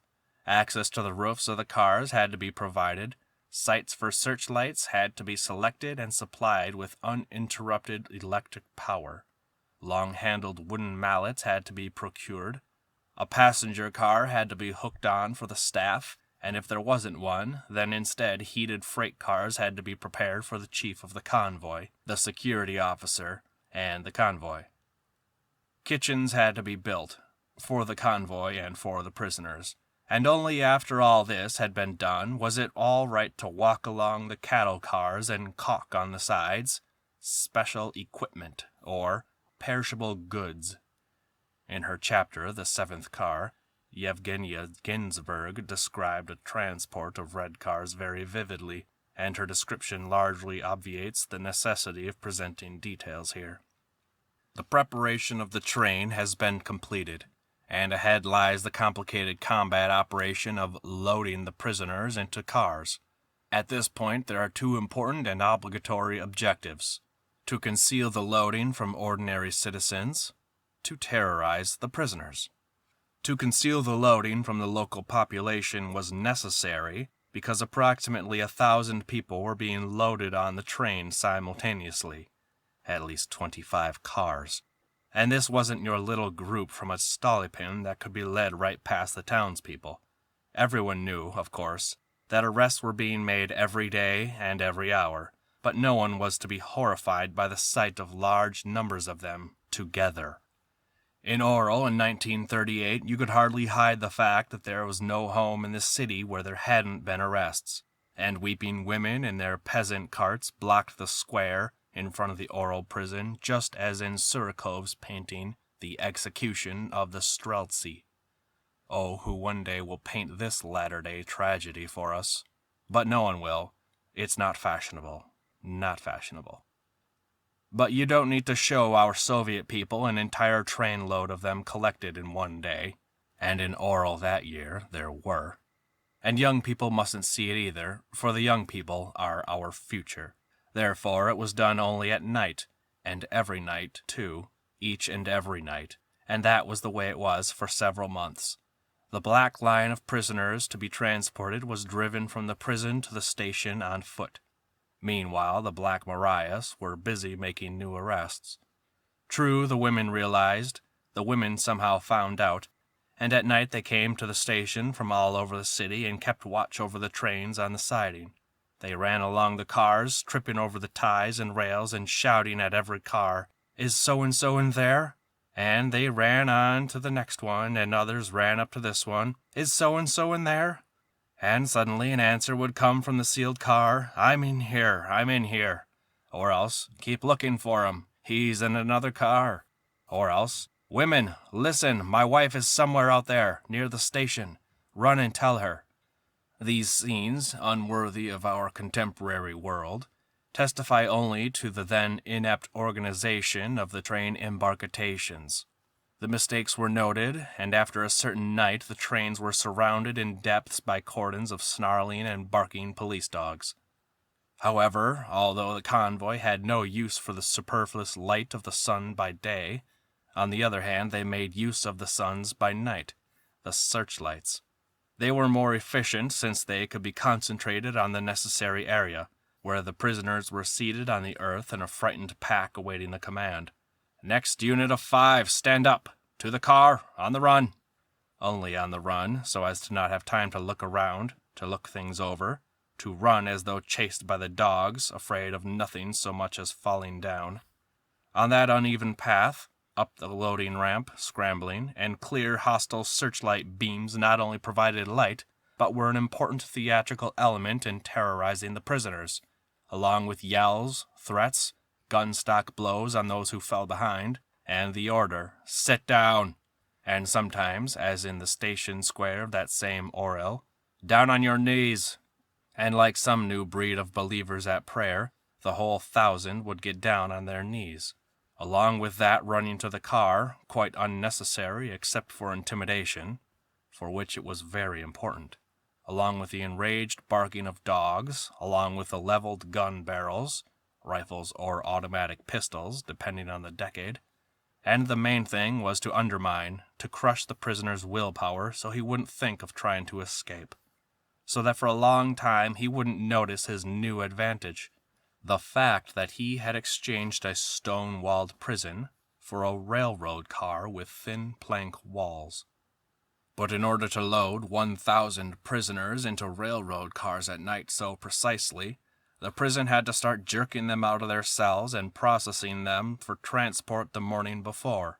Access to the roofs of the cars had to be provided. Sites for searchlights had to be selected and supplied with uninterrupted electric power. Long-handled wooden mallets had to be procured. A passenger car had to be hooked on for the staff, and if there wasn't one, then instead heated freight cars had to be prepared for the chief of the convoy, the security officer, and the convoy. Kitchens had to be built, for the convoy and for the prisoners, and only after all this had been done was it all right to walk along the cattle cars and caulk on the sides, special equipment, or perishable goods. In her chapter, The Seventh Car, Yevgenia Ginsburg described a transport of red cars very vividly, and her description largely obviates the necessity of presenting details here. The preparation of the train has been completed, and ahead lies the complicated combat operation of loading the prisoners into cars. At this point there are two important and obligatory objectives: to conceal the loading from ordinary citizens, to terrorize the prisoners. To conceal the loading from the local population was necessary, because approximately 1,000 people were being loaded on the train simultaneously, at least 25 cars. And this wasn't your little group from a Stolypin that could be led right past the townspeople. Everyone knew, of course, that arrests were being made every day and every hour, but no one was to be horrified by the sight of large numbers of them together. In Oral in 1938, you could hardly hide the fact that there was no home in the city where there hadn't been arrests, and weeping women in their peasant carts blocked the square in front of the Oral prison, just as in Surakov's painting, The Execution of the Streltsy. Oh, who one day will paint this latter-day tragedy for us? But no one will. It's not fashionable. Not fashionable. But you don't need to show our Soviet people an entire trainload of them collected in one day. And in Oral that year, there were. And young people mustn't see it either, for the young people are our future. Therefore, it was done only at night, and every night, too, each and every night, and that was the way it was for several months. The black line of prisoners to be transported was driven from the prison to the station on foot. Meanwhile, the Black Mariahs were busy making new arrests. True, the women realized, the women somehow found out, and at night they came to the station from all over the city and kept watch over the trains on the siding. They ran along the cars, tripping over the ties and rails and shouting at every car, "Is so-and-so in there?" And they ran on to the next one, and others ran up to this one, "Is so-and-so in there?" And suddenly an answer would come from the sealed car, "I'm in here, I'm in here." Or else, "Keep looking for him, he's in another car." Or else, "Women, listen, my wife is somewhere out there, near the station. Run and tell her." These scenes, unworthy of our contemporary world, testify only to the then inept organization of the train embarcations. The mistakes were noted, and after a certain night the trains were surrounded in depths by cordons of snarling and barking police dogs. However, although the convoy had no use for the superfluous light of the sun by day, on the other hand they made use of the suns by night, the searchlights. They were more efficient since they could be concentrated on the necessary area, where the prisoners were seated on the earth in a frightened pack awaiting a command. "Next unit of 5, stand up! To the car! On the run!" Only on the run, so as to not have time to look around, to look things over, to run as though chased by the dogs, afraid of nothing so much as falling down. On that uneven path, up the loading ramp, scrambling, and clear hostile searchlight beams not only provided light, but were an important theatrical element in terrorizing the prisoners, along with yells, threats, gun-stock blows on those who fell behind, and the order, "Sit down!" and sometimes, as in the station square of that same Orel, "Down on your knees!" And like some new breed of believers at prayer, the whole 1,000 would get down on their knees. Along with that running to the car, quite unnecessary except for intimidation, for which it was very important, along with the enraged barking of dogs, along with the leveled gun barrels, rifles or automatic pistols, depending on the decade, and the main thing was to undermine, to crush the prisoner's willpower so he wouldn't think of trying to escape, so that for a long time he wouldn't notice his new advantage, the fact that he had exchanged a stone-walled prison for a railroad car with thin plank walls. But in order to load 1,000 prisoners into railroad cars at night so precisely, the prison had to start jerking them out of their cells and processing them for transport the morning before.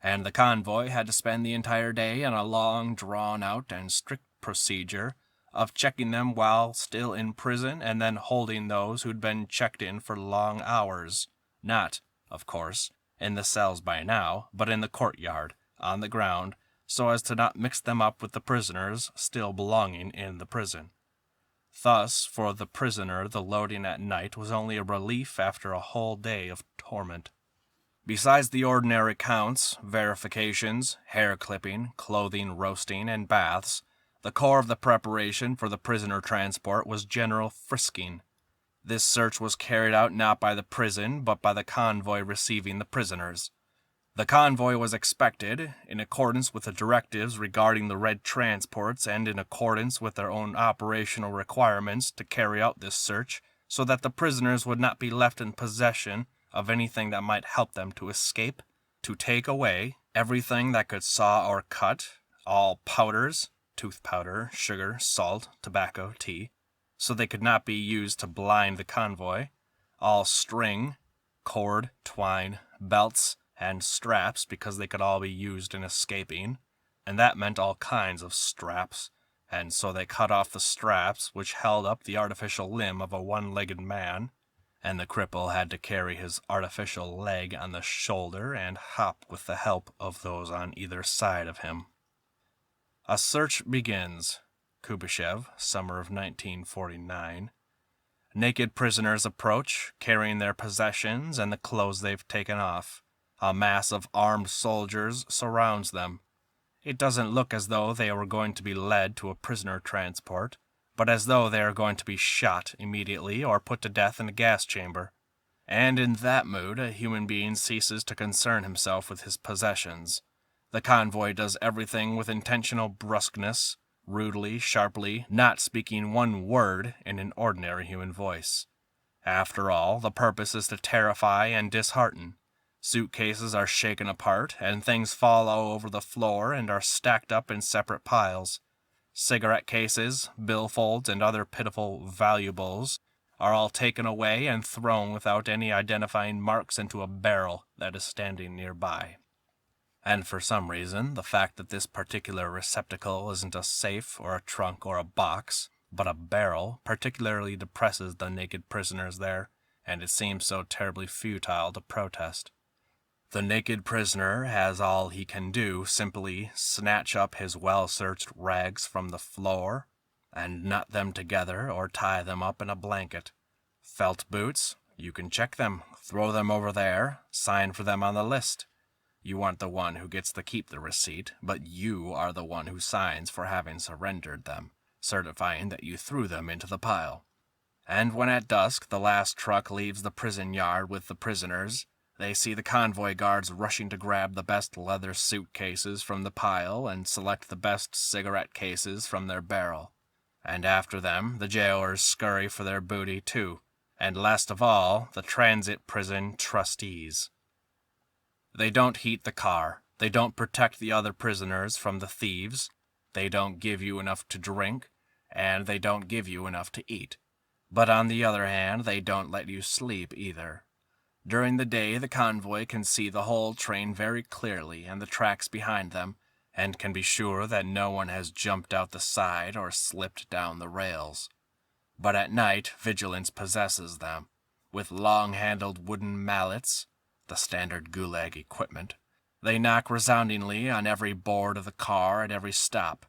And the convoy had to spend the entire day on a long, drawn-out and strict procedure of checking them while still in prison and then holding those who'd been checked in for long hours. Not, of course, in the cells by now, but in the courtyard, on the ground, so as to not mix them up with the prisoners still belonging in the prison. Thus, for the prisoner, the loading at night was only a relief after a whole day of torment. Besides the ordinary counts, verifications, hair clipping, clothing roasting, and baths, the core of the preparation for the prisoner transport was general frisking. This search was carried out not by the prison, but by the convoy receiving the prisoners. The convoy was expected, in accordance with the directives regarding the red transports and in accordance with their own operational requirements, to carry out this search so that the prisoners would not be left in possession of anything that might help them to escape, to take away everything that could saw or cut, all powders, tooth powder, sugar, salt, tobacco, tea, so they could not be used to blind the convoy, all string, cord, twine, belts, and straps, because they could all be used in escaping, and that meant all kinds of straps, and so they cut off the straps which held up the artificial limb of a one-legged man, and the cripple had to carry his artificial leg on the shoulder and hop with the help of those on either side of him. A search begins. Kubyshev, summer of 1949. Naked prisoners approach, carrying their possessions and the clothes they've taken off. A mass of armed soldiers surrounds them. It doesn't look as though they were going to be led to a prisoner transport, but as though they are going to be shot immediately or put to death in a gas chamber. And in that mood, a human being ceases to concern himself with his possessions. The convoy does everything with intentional brusqueness, rudely, sharply, not speaking one word in an ordinary human voice. After all, the purpose is to terrify and dishearten. Suitcases are shaken apart, and things fall all over the floor and are stacked up in separate piles. Cigarette cases, billfolds, and other pitiful valuables are all taken away and thrown without any identifying marks into a barrel that is standing nearby. And for some reason, the fact that this particular receptacle isn't a safe or a trunk or a box, but a barrel, particularly depresses the naked prisoners there, and it seems so terribly futile to protest. The naked prisoner has all he can do simply snatch up his well-searched rags from the floor and knot them together or tie them up in a blanket. Felt boots, you can check them, throw them over there, sign for them on the list. You aren't the one who gets to keep the receipt, but you are the one who signs for having surrendered them, certifying that you threw them into the pile. And when at dusk the last truck leaves the prison yard with the prisoners, they see the convoy guards rushing to grab the best leather suitcases from the pile and select the best cigarette cases from their barrel. And after them, the jailers scurry for their booty too, and last of all, the transit prison trustees. They don't heat the car, they don't protect the other prisoners from the thieves, they don't give you enough to drink, and they don't give you enough to eat. But on the other hand, they don't let you sleep either. During the day, the convoy can see the whole train very clearly and the tracks behind them, and can be sure that no one has jumped out the side or slipped down the rails. But at night, vigilance possesses them. With long-handled wooden mallets, the standard Gulag equipment, they knock resoundingly on every board of the car at every stop.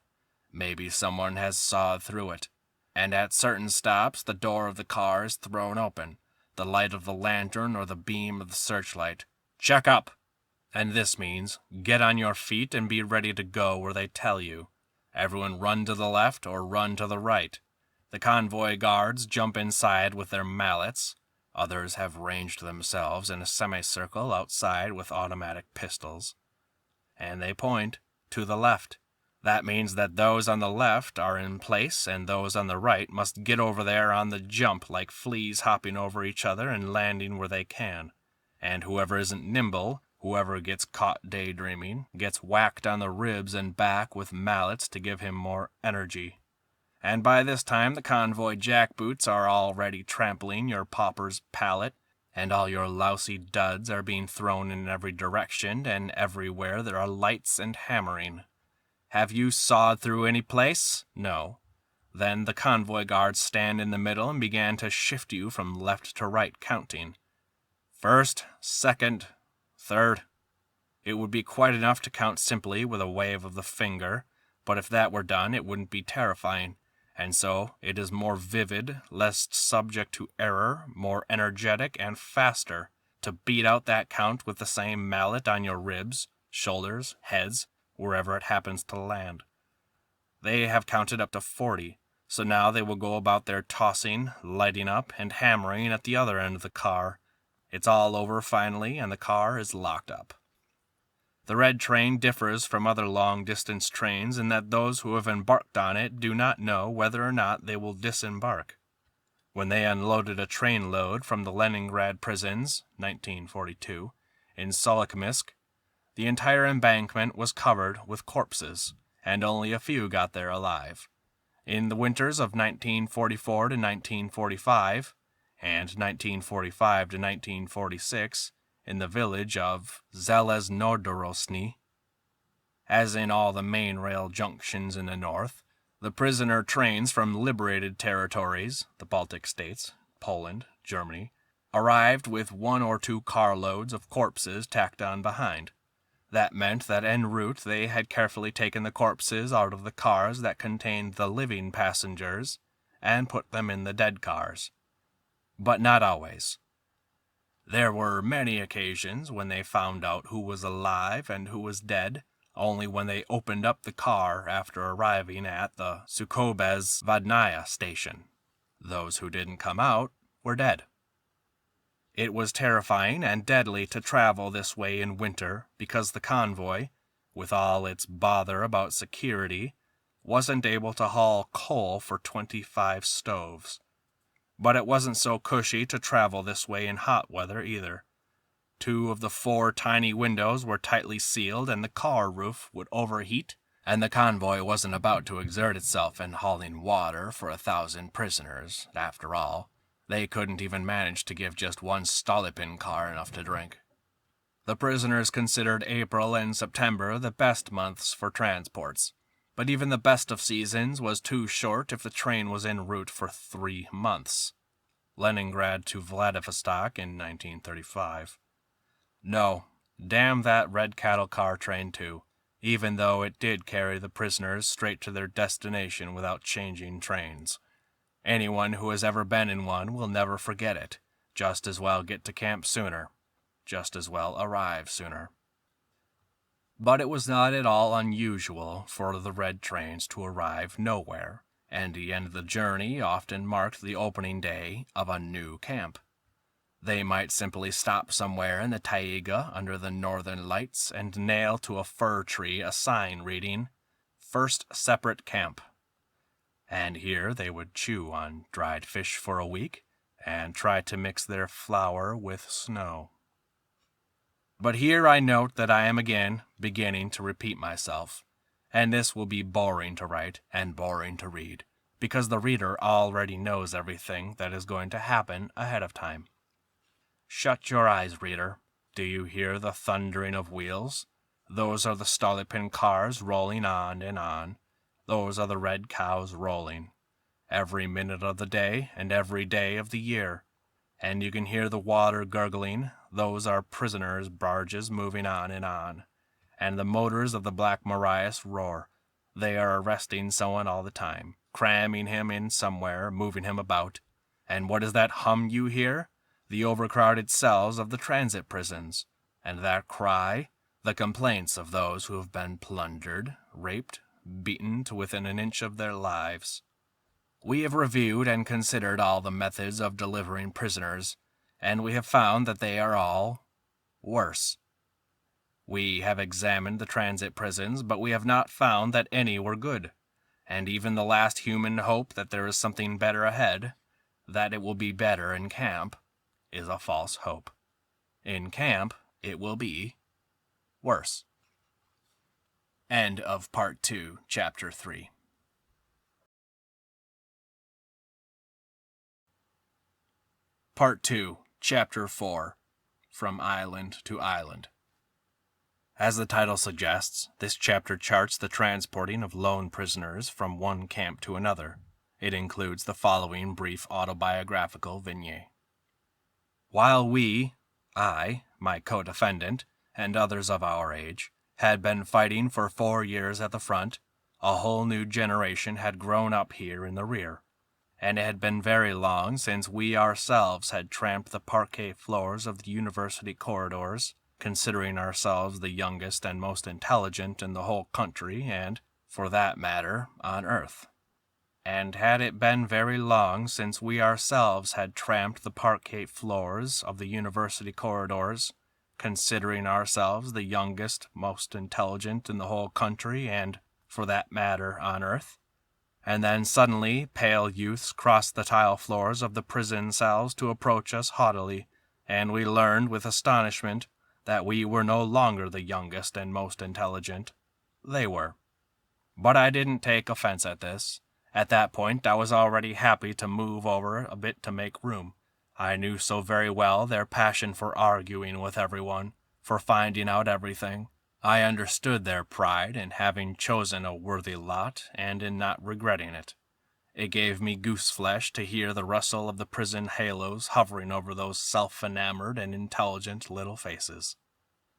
Maybe someone has sawed through it, and at certain stops the door of the car is thrown open, the light of the lantern or the beam of the searchlight. Check up! And this means, get on your feet and be ready to go where they tell you. Everyone run to the left or run to the right. The convoy guards jump inside with their mallets. Others have ranged themselves in a semicircle outside with automatic pistols. And they point to the left. That means that those on the left are in place, and those on the right must get over there on the jump like fleas hopping over each other and landing where they can. And whoever isn't nimble, whoever gets caught daydreaming, gets whacked on the ribs and back with mallets to give him more energy. And by this time the convoy jackboots are already trampling your pauper's pallet, and all your lousy duds are being thrown in every direction, and everywhere there are lights and hammering. Have you sawed through any place? No. Then the convoy guards stand in the middle and began to shift you from left to right, counting. First, second, third. It would be quite enough to count simply with a wave of the finger, but if that were done it wouldn't be terrifying, and so it is more vivid, less subject to error, more energetic and faster, to beat out that count with the same mallet on your ribs, shoulders, heads, wherever it happens to land. They have counted up to 40, so now they will go about their tossing, lighting up, and hammering at the other end of the car. It's all over finally, and the car is locked up. The red train differs from other long-distance trains in that those who have embarked on it do not know whether or not they will disembark. When they unloaded a trainload from the Leningrad prisons, 1942, in Solokminsk, the entire embankment was covered with corpses, and only a few got there alive. In the winters of 1944 to 1945, and 1945 to 1946, in the village of Zeleznodorosny, as in all the main rail junctions in the north, the prisoner trains from liberated territories, the Baltic states, Poland, Germany, arrived with 1 or 2 carloads of corpses tacked on behind. That meant that en route they had carefully taken the corpses out of the cars that contained the living passengers and put them in the dead cars. But not always. There were many occasions when they found out who was alive and who was dead, only when they opened up the car after arriving at the Sukhobezvadnaya station. Those who didn't come out were dead. It was terrifying and deadly to travel this way in winter because the convoy, with all its bother about security, wasn't able to haul coal for 25 stoves. But it wasn't so cushy to travel this way in hot weather either. 2 of the 4 tiny windows were tightly sealed and the car roof would overheat, and the convoy wasn't about to exert itself in hauling water for 1,000 prisoners, after all. They couldn't even manage to give just one Stolypin car enough to drink. The prisoners considered April and September the best months for transports, but even the best of seasons was too short if the train was en route for 3 months. Leningrad to Vladivostok in 1935. No, damn that red cattle car train too, even though it did carry the prisoners straight to their destination without changing trains. Anyone who has ever been in one will never forget it. Just as well get to camp sooner. Just as well arrive sooner. But it was not at all unusual for the red trains to arrive nowhere, and the end of the journey often marked the opening day of a new camp. They might simply stop somewhere in the taiga under the northern lights and nail to a fir tree a sign reading, "First Separate Camp." And here they would chew on dried fish for a week and try to mix their flour with snow. But here I note that I am again beginning to repeat myself, and this will be boring to write and boring to read, because the reader already knows everything that is going to happen ahead of time. Shut your eyes, reader. Do you hear the thundering of wheels? Those are the Stolypin cars rolling on and on. Those are the red cows rolling. Every minute of the day and every day of the year. And you can hear the water gurgling. Those are prisoners' barges moving on and on. And the motors of the Black Marias roar. They are arresting someone all the time, cramming him in somewhere, moving him about. And what is that hum you hear? The overcrowded cells of the transit prisons. And that cry? The complaints of those who have been plundered, raped, beaten to within an inch of their lives. We have reviewed and considered all the methods of delivering prisoners, and we have found that they are all worse. We have examined the transit prisons, but we have not found that any were good, and even the last human hope that there is something better ahead, that it will be better in camp, is a false hope. In camp, it will be worse. End of Part 2, Chapter 3. Part 2, Chapter 4, From Island to Island. As the title suggests, this chapter charts the transporting of lone prisoners from one camp to another. It includes the following brief autobiographical vignette. While I, my co-defendant, and others of our age, had been fighting for 4 years at the front, a whole new generation had grown up here in the rear, and it had been very long since we ourselves had tramped the parquet floors of the university corridors, considering ourselves the youngest and most intelligent in the whole country and, for that matter, on earth. And had it been very long since we ourselves had tramped the parquet floors of the university corridors, considering ourselves the youngest, most intelligent in the whole country and, for that matter, on earth. And then suddenly pale youths crossed the tile floors of the prison cells to approach us haughtily, and we learned with astonishment that we were no longer the youngest and most intelligent. They were. But I didn't take offense at this. At that point, I was already happy to move over a bit to make room. I knew so very well their passion for arguing with everyone, for finding out everything. I understood their pride in having chosen a worthy lot and in not regretting it. It gave me goose-flesh to hear the rustle of the prison halos hovering over those self-enamored and intelligent little faces.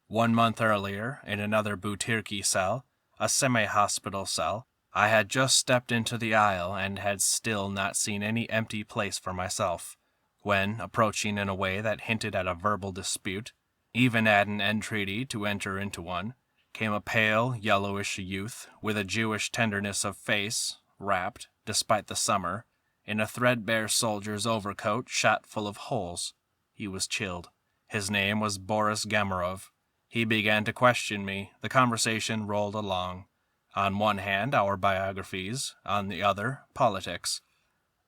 1 month earlier, in another Butyrki cell, a semi-hospital cell, I had just stepped into the aisle and had still not seen any empty place for myself, when, approaching in a way that hinted at a verbal dispute, even at an entreaty to enter into one, came a pale, yellowish youth with a Jewish tenderness of face, wrapped, despite the summer, in a threadbare soldier's overcoat shot full of holes. He was chilled. His name was Boris Gamarov. He began to question me. The conversation rolled along. On one hand, our biographies, on the other, politics.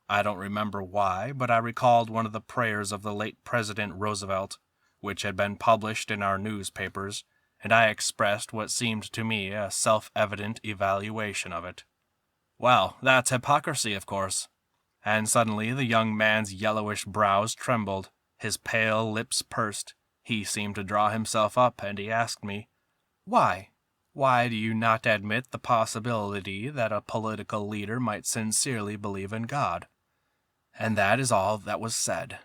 I don't remember why, but I recalled one of the prayers of the late President Roosevelt, which had been published in our newspapers, and I expressed what seemed to me a self-evident evaluation of it. Well, that's hypocrisy, of course. And suddenly the young man's yellowish brows trembled, his pale lips pursed. He seemed to draw himself up, and he asked me, "Why? Why do you not admit the possibility that a political leader might sincerely believe in God?" And that is all that was said.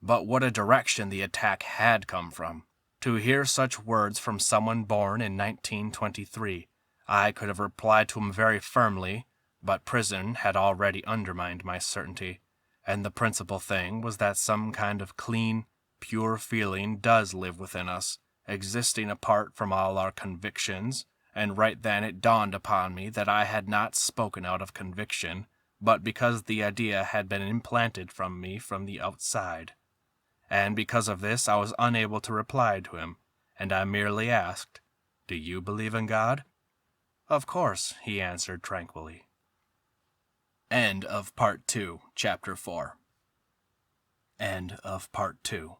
But what a direction the attack had come from! To hear such words from someone born in 1923, I could have replied to him very firmly, but prison had already undermined my certainty, and the principal thing was that some kind of clean, pure feeling does live within us, existing apart from all our convictions, and right then it dawned upon me that I had not spoken out of conviction, but because the idea had been implanted from me from the outside. And because of this I was unable to reply to him, and I merely asked, "Do you believe in God?" "Of course," he answered tranquilly. End of Part 2, Chapter 4. End of Part 2.